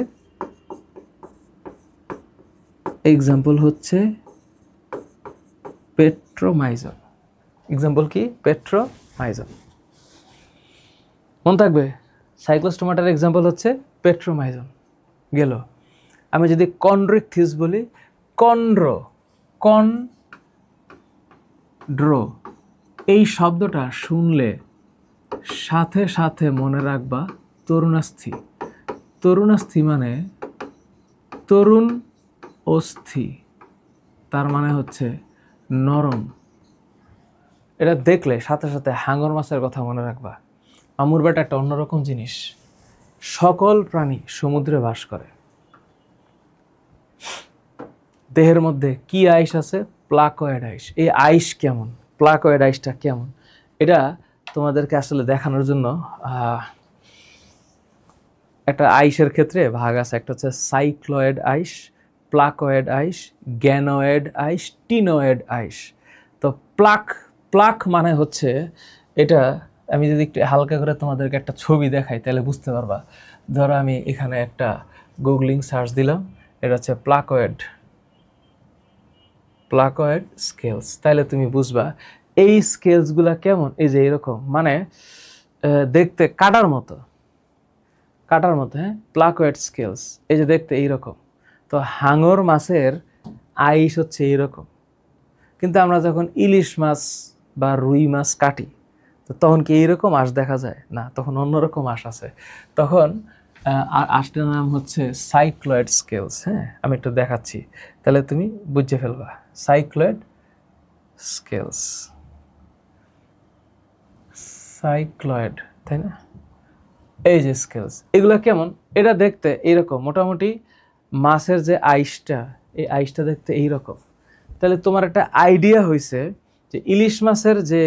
পেট্রোমাইজন। এক্সাম্পল কি? পেট্রোমাইজন। মনে থাকবে, সাইক্লোস্টোমাটার এক্সাম্পল হচ্ছে পেট্রোমাইজন। গেল। আমি যদি কন্ড্রিকথিস বলি, কন্ড্রো, এই শব্দটা শুনলে সাথে সাথে মনে রাখবা তরুণাস্থি। তরুণাস্থি মানে তরুণ অস্থি, তার মানে হচ্ছে নরম। এটা দেখলে সাথে সাথে হাঙর মাছের কথা মনে রাখবা। আমুর বেটা একটা অন্যরকম জিনিস। সকল প্রাণী সমুদ্রে বাস করে। দেহের মধ্যে কি আইস আছে? প্লাকয়েড আইস। এই আইস কেমন, প্লাকয়েড আইসটা কেমন, এটা তোমাদেরকে আসলে দেখানোর জন্য একটা আইসের ক্ষেত্রে ভাগ আছে। একটা হচ্ছে সাইক্লয়েড আইস, প্লাকয়েড আইস, গ্যানোয়েড আইস, টিনোয়েড আইস। তো প্লাক মানে হচ্ছে, এটা আমি যদি একটু হালকা করে তোমাদেরকে একটা ছবি দেখাই তাহলে বুঝতে পারবা। ধরো আমি এখানে একটা গুগলিং সার্চ দিলাম, এটা হচ্ছে প্লাকয়েড স্কেলস, তাহলে তুমি বুঝবা এই স্কেলসগুলা কেমন। এই যে এরকম, মানে দেখতে কাটার মতো, হ্যাঁ, প্লাকয়েড স্কেলস। এই যে দেখতে এইরকম। তো হাঙর মাছের আইস হচ্ছে এইরকম। কিন্তু আমরা যখন ইলিশ মাছ বা রুই মাছ কাটি, তো তখন কি এইরকম আঁশ দেখা যায় না, তখন অন্যরকম আঁশ আছে। তখন আঁশটার নাম হচ্ছে সাইক্লয়েড স্কেলস। হ্যাঁ, আমি একটু দেখাচ্ছি, তাহলে তুমি বুঝে ফেলবা। সাইক্লয়েড স্কেলস, সাইক্লয়েড, তাই না? এই যে স্কেলস, এগুলো কেমন? এটা দেখতে এইরকম, মোটামুটি মাছের যে আইসটা, এই আইসটা দেখতে এইরকম। তাহলে তোমার একটা আইডিয়া হয়েছে যে ইলিশ মাছের যে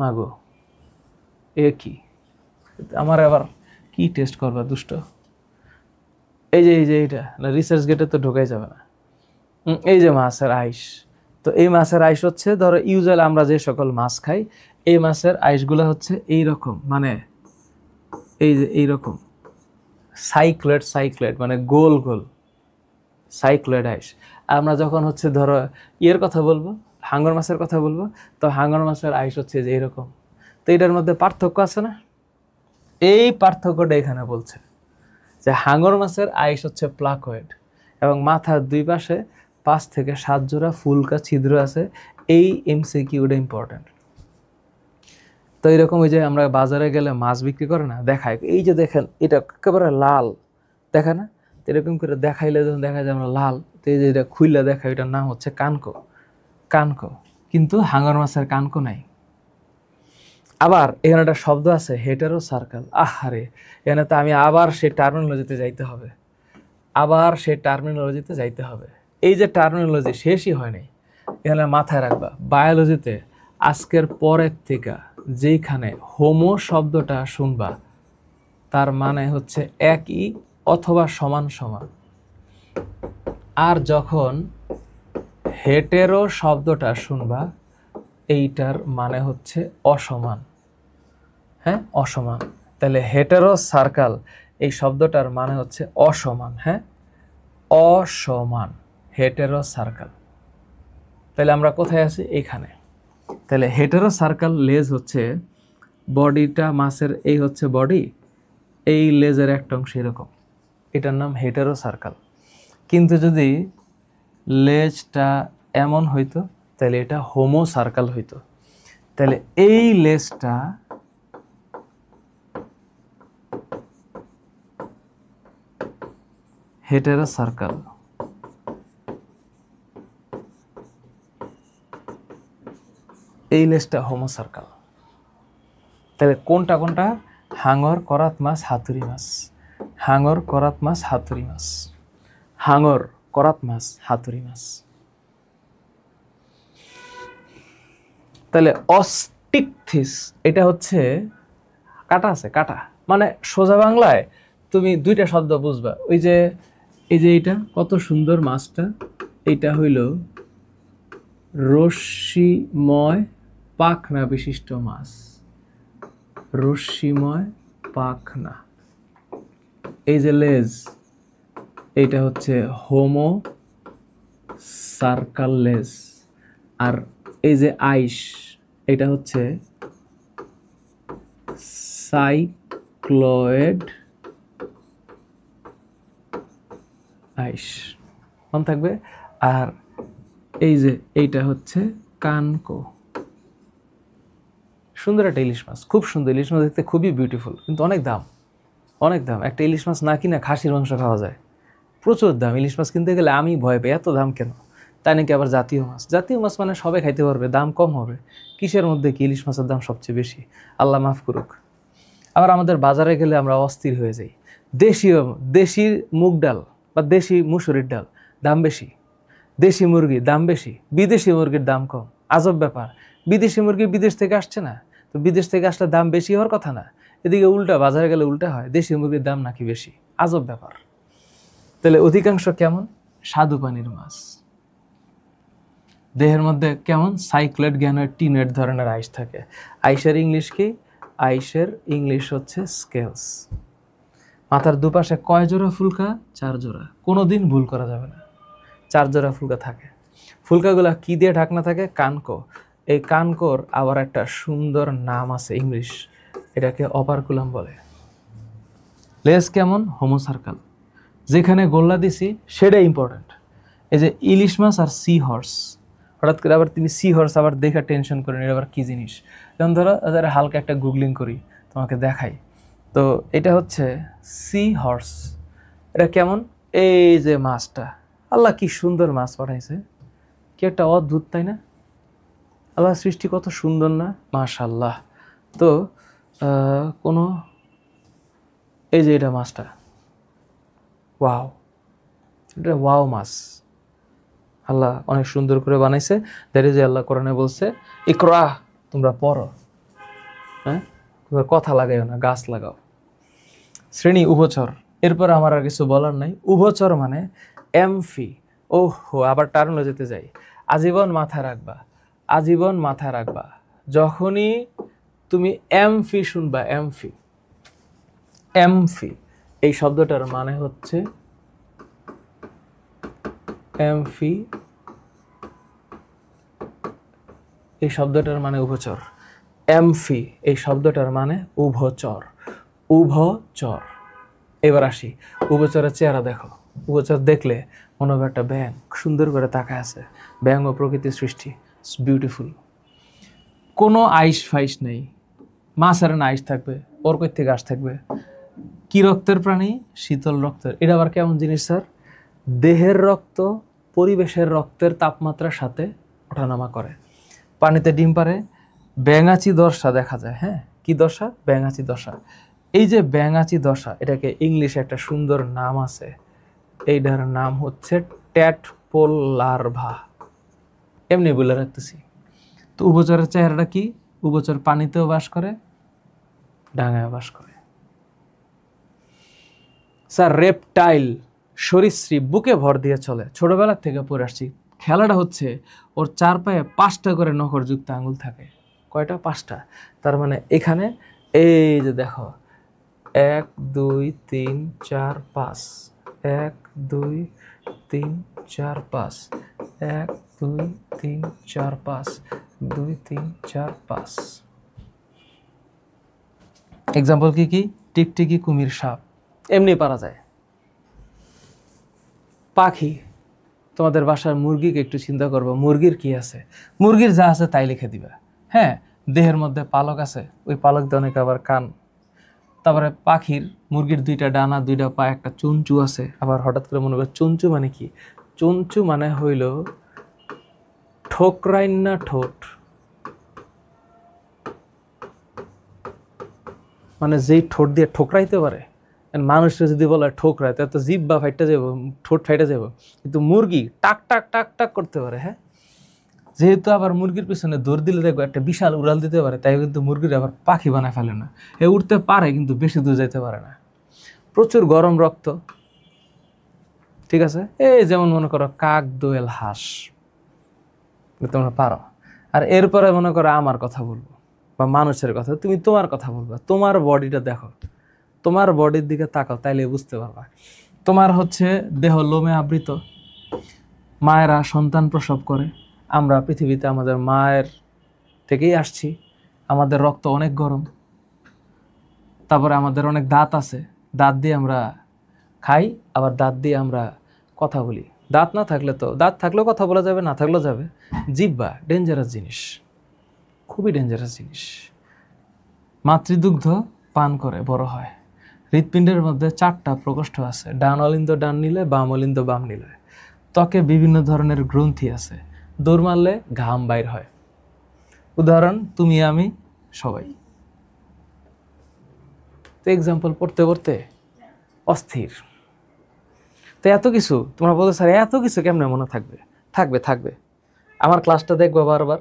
মাগো এ কি, আমার আবার কি টেস্ট করবা দুষ্ট। এই যে এইটা রিসার্চ গেটে তো ঢোকাই যাবে না। এই যে মাছের আইস, তো এই মাছের আইস হচ্ছে, ধরো ইউজুয়ালি আমরা যে সকল মাছ খাই, এই মাছের আইসগুলো হচ্ছে এইরকম, মানে এই যে এইরকম সাইক্লয়েড মানে গোল গোল, সাইক্লয়েড আইস। আমরা যখন হচ্ছে ধরো ইয়ের কথা বলবো, হাঙর মাছের কথা বলবো, তো হাঙর মাছের আইস হচ্ছে যে এরকম। তো এটার মধ্যে পার্থক্য আছে না? এই পার্থক্যটা এখানে বলছে যে হাঙর মাছের আইস হচ্ছে প্লাকয়েড এবং মাথার দুই পাশে 5 থেকে 7 জোড়া ফুলকা ছিদ্র আছে। এই এমসিকিউটা ইম্পর্টেন্ট। তো এরকম ওই যে আমরা বাজারে গেলে মাছ বিক্রি করে না, দেখায় এই যে দেখেন এটা একেবারে লাল, দেখা না? এরকম করে দেখাইলে যখন দেখা যায় আমরা লাল, তো এই যে এটা খুইলা দেখায়, এটার নাম হচ্ছে কানকো। কানকো, কিন্তু হাঙর মাছের কানকো নাই। আবার এখানে একটা শব্দ আছে হেটেরো সার্কেল। আহারে, এখানে তো আমি আবার সেই টার্মিনোলজিতে যাইতে হবে। এই যে টার্মিনোলজি শেষই হয় নাই, এখানে মাথায় রাখবা বায়োলজিতে আজকের পরের থেকে যেখানে হোমো শব্দটা শুনবা তার মানে হচ্ছে একই অথবা সমান সমান, আর যখন হেটেরো শব্দটা শুনবা এইটার মানে হচ্ছে অসমান। হ্যাঁ, অসমান। তাহলে হেটেরো সার্কেল এই শব্দটার মানে হচ্ছে অসমান। হ্যাঁ, অসমান, হেটেরো সার্কেল। তাহলে আমরা কোথায় আছি? এইখানে। তাহলে হেটেরো সার্কেল লেজ হচ্ছে বডিটা মাছের, এই হচ্ছে বডি, এই লেজের একটা অংশ এরকম, এটার নাম হেটেরো সার্কেল। কিন্তু যদি লেজটা এমন হইতো তাহলে এটা হোমো সার্কেল হইতো। তাহলে এই লেজটা হেটেরো সার্কেল, এই লেজটা হোমো সার্কেল। তাহলে কোনটা কোনটা? হাঙর, করাত মাছ, হাতুড়ি মাছ। হাঙর, করাত মাছ, হাতুড়ি মাছ। হাঙর, করাত মাছ, হাতুড়ি মাছ। তাহলে অস্টিকথিস এটা হচ্ছে কাটা আছে, কাটা মানে সোজা বাংলায় তুমি দুইটা শব্দ বুঝবা। ওই যে এই যে এইটা কত সুন্দর মাছটা, এইটা হইল রশ্মিময় পাখনা বিশিষ্ট মাছ। রশ্মিময় পাখনা। এই যে লেজ, এইটা হচ্ছে হোমো সার্কেল লেজ। আর এই যে আইস, এটা হচ্ছে সাইক্লয়েড আইস, মনে থাকবে। আর এই যে এইটা হচ্ছে কানকো। সুন্দর একটা ইলিশ মাছ, খুব সুন্দর ইলিশ মাছ, দেখতে খুবই বিউটিফুল, কিন্তু অনেক দাম, অনেক দাম। একটা ইলিশ মাছ না কিনা খাসির মাংস খাওয়া যায়, প্রচুর দাম। ইলিশ মাছ কিনতে গেলে আমি ভয় পাই, এত দাম কেন? তাই নাকি আবার জাতীয় মাছ, জাতীয় মাছ মানে সবাই খাইতে পারবে, দাম কম হবে। কিসের মধ্যে কি ইলিশ মাছের দাম সবচেয়ে বেশি? আল্লাহ মাফ করুক। আবার আমাদের বাজারে গেলে আমরা অস্থির হয়ে যাই, দেশি মুগ ডাল বা দেশি মুসুরির ডাল দাম বেশি, দেশি মুরগি দাম বেশি, বিদেশি মুরগির দাম কম। আজব ব্যাপার, বিদেশি মুরগি বিদেশ থেকে আসছে না, তো বিদেশ থেকে আসলে দাম বেশি হওয়ার কথা না, এদিকে উল্টা, বাজারে গেলে উল্টা হয়, দেশি মুরগির দাম নাকি বেশি। আজব ব্যাপার। তাহলে অধিকাংশ কেমন? স্বাদু পানির মাছ। দেহের মধ্যে কেমন? সাইক্লয়েড, গ্যানোয়েড, টিনোয়েড ধরনের আইস থাকে। আইসের ইংলিশ কি? আইসের ইংলিশ হচ্ছে স্কেলস। মাথার দুপাশে কয় জোড়া ফুলকা? 4 জোড়া। কোনোদিন ভুল করা যাবে না, 4 জোড়া ফুলকা থাকে। ফুলকাগুলা কি দিয়ে ঢাকনা থাকে? কানকো। এই কানকোর আবার একটা সুন্দর নাম আছে ইংলিশ, এটাকে অপারকুলাম বলে। লেজ কেমন? Homo circle. যেখানে গোল্লা দিছি সেটাই ইম্পর্টেন্ট। এই যে ইলিশ মাছ আর সি হর্স, হঠাৎ করে আবার তুমি সি হর্স আবার দেখে টেনশন করেন এটা আবার কী জিনিস। যেমন ধরো হালকা একটা গুগলিং করি, তোমাকে দেখাই। তো এটা হচ্ছে সি হর্স। এটা কেমন? এই যে মাছটা, আল্লাহ কি সুন্দর মাছ পাঠাইছে, কি একটা অদ্ভুত, তাই না? আল্লাহ সৃষ্টি কত সুন্দর না, মাশাআল্লাহ। তো কোনো এই যে এটা মাছটা, ওয়াও, এটা ওয়াও মাছ, আল্লাহ অনেক সুন্দর করে বানাইছে। দ্যাট ইজ আল্লাহ কোরআনে বলছে ইকরা, তোমরা পড়ো, হ্যাঁ, তোমরা কথা লাগাইও না, গাছ লাগাও। শ্রেণী উভচর। এরপর আমার আর কিছু বলার নাই। উভচর মানে এমফি। ওহো, আবার টার্মিনোলজিতে যাই। আজীবন মাথায় রাখবা, আজীবন মাথায় রাখবা, যখনই তুমি এমফি শুনবা, এমফি, এমফি এই শব্দটার মানে হচ্ছে এমফি এই শব্দটার মানে উভচর। এমফি এই শব্দটার মানে উভচর, উভচর। এবার আসি, উভচরের চেহারা দেখো। উভচর দেখলে মনে হবে একটা ব্যাঙ সুন্দর করে তাকায় আছে। ব্যাঙ ও প্রকৃতির সৃষ্টি, বিউটিফুল। কোনো আইস ফাইস নেই। মাছের না আইস থাকবে, ওর কই থেকে আস থাকবে? কি রক্তের প্রাণী? শীতল রক্তের। এটা আবার কেমন জিনিস স্যার? দেহের রক্ত পরিবেশের রক্তের তাপমাত্রার সাথে ওঠানামা করে। পানিতে ডিম পারে। ব্যাঙাচি দশা দেখা যায়। হ্যাঁ, কি দশা? ব্যাঙাচি দশা। এই যে ব্যাঙাচি দশা, এটাকে ইংলিশে একটা সুন্দর নাম আছে। এইটার নাম হচ্ছে ট্যাডপোল লার্ভা। এমনি বলে রাখতেছি। তো উভচরের চেহারাটা কি? উভচর পানিতেও বাস করে, ডাঙায় বাস করে। স্যার রেপটাইল, সরীসৃপ, বুকে ভর দিয়ে চলে। ছোটবেলা থেকে পড়ে আসছি। খেলাটা হচ্ছে ওর 4 পায়ে 5টা করে নখরযুক্ত আঙুল থাকে। কয়টা? 5টা। তার মানে এখানে এই যে দেখো 1 2 3 4 5, 1 2 3 4 5, 1 2 3 4 5, 2 3 4 5। এক্সাম্পল কি কি? টিকটিকি, কুমির, সাপ। এমনি পারা যায়। পাখি, তোমাদের বাসার মুরগিকে একটু চিন্তা করবো, মুরগির কি আছে? মুরগির যা আছে তাই লিখে দিবা। হ্যাঁ, দেহের মধ্যে পালক আছে, ওই পালক দিয়ে অনেক আবার কান। তারপরে পাখির, মুরগির 2টা ডানা, 2টা পা, একটা চুনচু আছে। আবার হঠাৎ করে মনে করো চুনচু মানে কি? চুনচু মানে হইল ঠোকরাইন না ঠোঁট, মানে যেই ঠোঁট দিয়ে ঠোকরাইতে পারে। মানুষের যদি বলে ঠোকরায়, তাহলে তো জিভ বা ফাইটটা যাব, ঠোঁট ফাইটে যাব। কিন্তু মুরগি টাক টাক টাক টাক করতে পারে। হ্যাঁ, যেহেতু আবার মুরগির পিছনে দৌড় দিলে দেখবো একটা বিশাল উড়াল দিতে পারে, তাই কিন্তু মুরগির আবার পাখি বানায় ফেলে না। এ উঠতে পারে কিন্তু বেশি দূর যাইতে পারে না। প্রচুর গরম রক্ত, ঠিক আছে? এই যেমন মনে করো কাক, দোয়েল, হাঁস, তোমরা পারো। আর এরপরে মনে করো আমার কথা বলবো বা মানুষের কথা, তুমি তোমার কথা বলবা। তোমার বডিটা দেখো, তোমার বডির দিকে তাকাও, তাইলে বুঝতে পারবা। তোমার হচ্ছে দেহ লোমে আবৃত। মায়েরা সন্তান প্রসব করে। আমরা পৃথিবীতে আমাদের মায়ের থেকেই আসছি। আমাদের রক্ত অনেক গরম। তারপরে আমাদের অনেক দাঁত আছে, দাঁত দিয়ে আমরা খাই, আবার দাঁত দিয়ে আমরা কথা বলি। দাঁত না থাকলে তো, দাঁত থাকলেও কথা বলা যাবে, না থাকলেও যাবে। জিহ্বা ডেঞ্জারাস জিনিস, খুবই ডেঞ্জারাস জিনিস। মাতৃদুগ্ধ পান করে বড় হয়। হৃৎপিণ্ডের মধ্যে 4টা প্রকোষ্ঠ আছে, ডান অলিন্দ ডান নিলে, বাম অলিন্দ বাম নিলে। ত্বকে বিভিন্ন ধরনের গ্রন্থি আছে, দৌড় মারলে ঘাম বাইর হয়। উদাহরণ তুমি, আমি, সবাই। তো এক্সাম্পল পড়তে পড়তে অস্থির। তো এত কিছু তোমরা বলতে স্যার এত কিছু কেমনে মনে থাকবে? থাকবে, থাকবে। আমার ক্লাসটা দেখবা বারবার,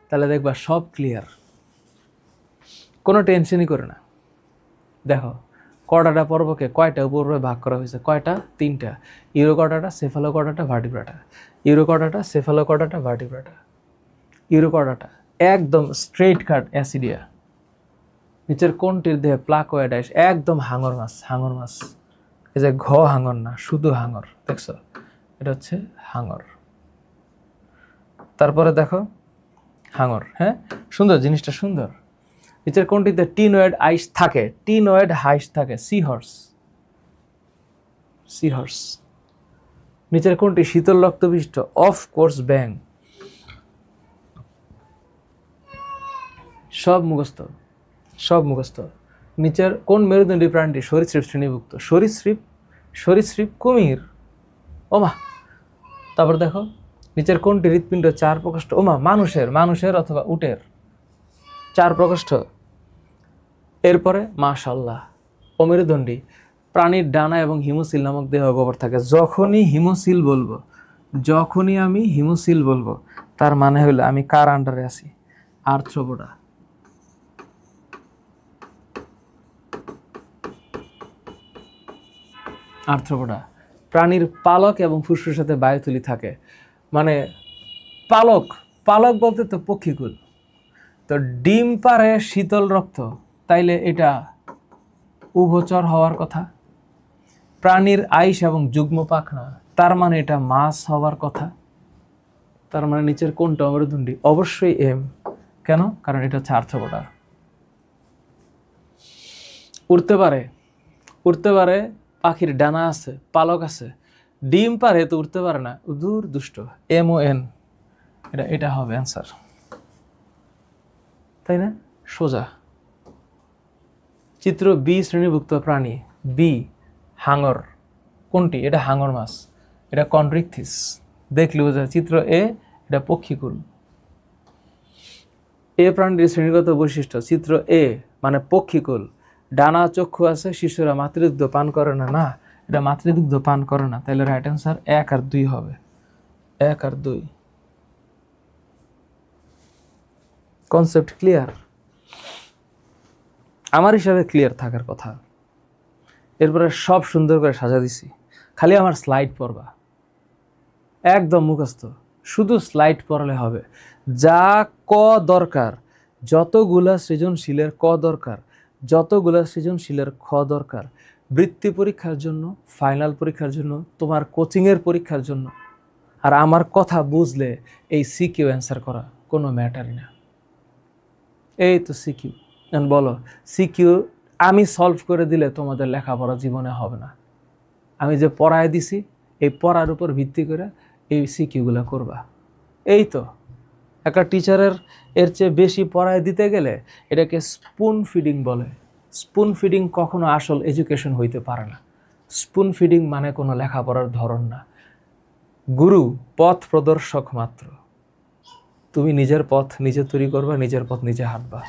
তাহলে দেখবা সব ক্লিয়ার, কোনো টেনশনই করে না। দেখো কর্ডাটা পর্বকে কয়টা উপর্বে ভাগ করা হয়েছে? কয়টা? 3টা। Urochordata, cephalochordata, vertebrata. Urochordata, cephalochordata, vertebrata. Urochordata একদম স্ট্রেট কাট অ্যাসিডিয়া। নিচের কোনটির দেহে প্লাকোয়েডাইস, একদম হাঙর মাছ, হাঙর মাছ। এই যে ঘ হাঙর না, শুধু হাঙর, দেখছো? এটা হচ্ছে হাঙর। তারপরে দেখো হাঙর। হ্যাঁ, সুন্দর, জিনিসটা সুন্দর। নিচের কোনটিতে টিনয়েড আইস থাকে? টিনয়েড হাইস থাকে, সি হর্স, সি হর্স। নিচের কোনটি শীতল রক্ত বিশিষ্ট? অফ কোর্স ব্যাং। সব মুখস্থ, সব মুখস্থ। নিচের কোন মেরুদণ্ডী প্রাণীটি সরীসৃপ শ্রেণীভুক্ত? সরীসৃপ, সরীসৃপ, কুমির। ওমা। তারপর দেখো নিচের কোনটি হৃৎপিণ্ড 4 প্রকোষ্ঠ? ওমা, মানুষের, মানুষের অথবা উটের 4 প্রকোষ্ঠ। এরপরে মাশাআল্লাহ অমেরুদণ্ডী প্রাণীর ডানা এবং হিমোসিল নামক দেহ গহ্বর থাকে। যখনই হিমোসিল বলবো, যখনই আমি হিমোসিল বলবো, তার মানে হলো আমি কার আন্ডারে আছি? আর্থ্রোপোডা। আর্থ্রোপোডা। প্রাণীর পালক এবং ফুসফুসের সাথে বায়ুথলি থাকে। মানে পালক, পালক বলতে তো পক্ষীকুল। তো ডিম পারে শীতল রক্ত, তাইলে এটা উভচর হওয়ার কথা। প্রাণীর আইস এবং যুগ্ম পাখনা, তার মানে এটা মাস হওয়ার কথা। তার মানে নিচের কোনটা অমেরুদণ্ডী? অবশ্যই এম। কেন? কারণ এটা হচ্ছে আর্থ্রোপোডা। উড়তে পারে, উড়তে পারে, পাখির ডানা আছে, পালক আছে, ডিম পারে তো উড়তে পারে না, দূর দুষ্ট। এম ও এন, এটা হবে অ্যান্সার, তাই না? সোজা। চিত্র বি শ্রেণীভুক্ত প্রাণী। বি হাঙর। কোনটি? এটা হাঙর মাছ, এটা কন্ড্রিকথিস। দেখলে বোঝা। চিত্র এ, এটা পক্ষীকুল। এ প্রাণীর শ্রেণীগত বৈশিষ্ট্য। চিত্র এ মানে পক্ষীকুল, ডানা চক্ষু আছে, শিশুরা মাতৃদুগ্ধ পান করে না। না, এটা মাতৃদুগ্ধ পান করে না, তাহলে রাইট অ্যান্সার 1 আর 2 হবে। 1 আর 2 কনসেপ্ট ক্লিয়ার? আমার হিসাবে ক্লিয়ার থাকার কথা। এরপরে সব সুন্দর করে সাজা দিছি, খালি আমার স্লাইড পড়বা, একদম মুখস্থ, শুধু স্লাইড পড়লে হবে। যা ক দরকার, যতগুলা সৃজনশীলের ক দরকার, যতগুলা সৃজনশীলের খ দরকার, বৃত্তি পরীক্ষার জন্য, ফাইনাল পরীক্ষার জন্য, তোমার কোচিংয়ের পরীক্ষার জন্য, আর আমার কথা বুঝলে এই সিকিউ অ্যান্সার করা কোনো ম্যাটারই না। এই তো সিকিউ। বলো, সিকিউ আমি সলভ করে দিলে তোমাদের লেখাপড়া জীবনে হবে না। আমি যে পড়ায় দিছি, এই পড়ার উপর ভিত্তি করে এই সিকিউগুলো করবা। এই তো একটা টিচারের এর চেয়ে বেশি পড়ায় দিতে গেলে এটাকে স্পুন ফিডিং বলে। স্পুন ফিডিং কখনো আসল এডুকেশন হইতে পারে না। স্পুন ফিডিং মানে কোনো লেখাপড়ার ধরন না। গুরু পথ প্রদর্শক মাত্র। তুমি নিজের পথ নিজে তৈরি করবা, নিজের পথ নিজে হাঁটবা।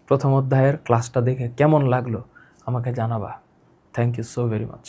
প্রথম অধ্যায়ের ক্লাসটা দেখে কেমন লাগলো আমাকে জানাবা। Thank you so very much.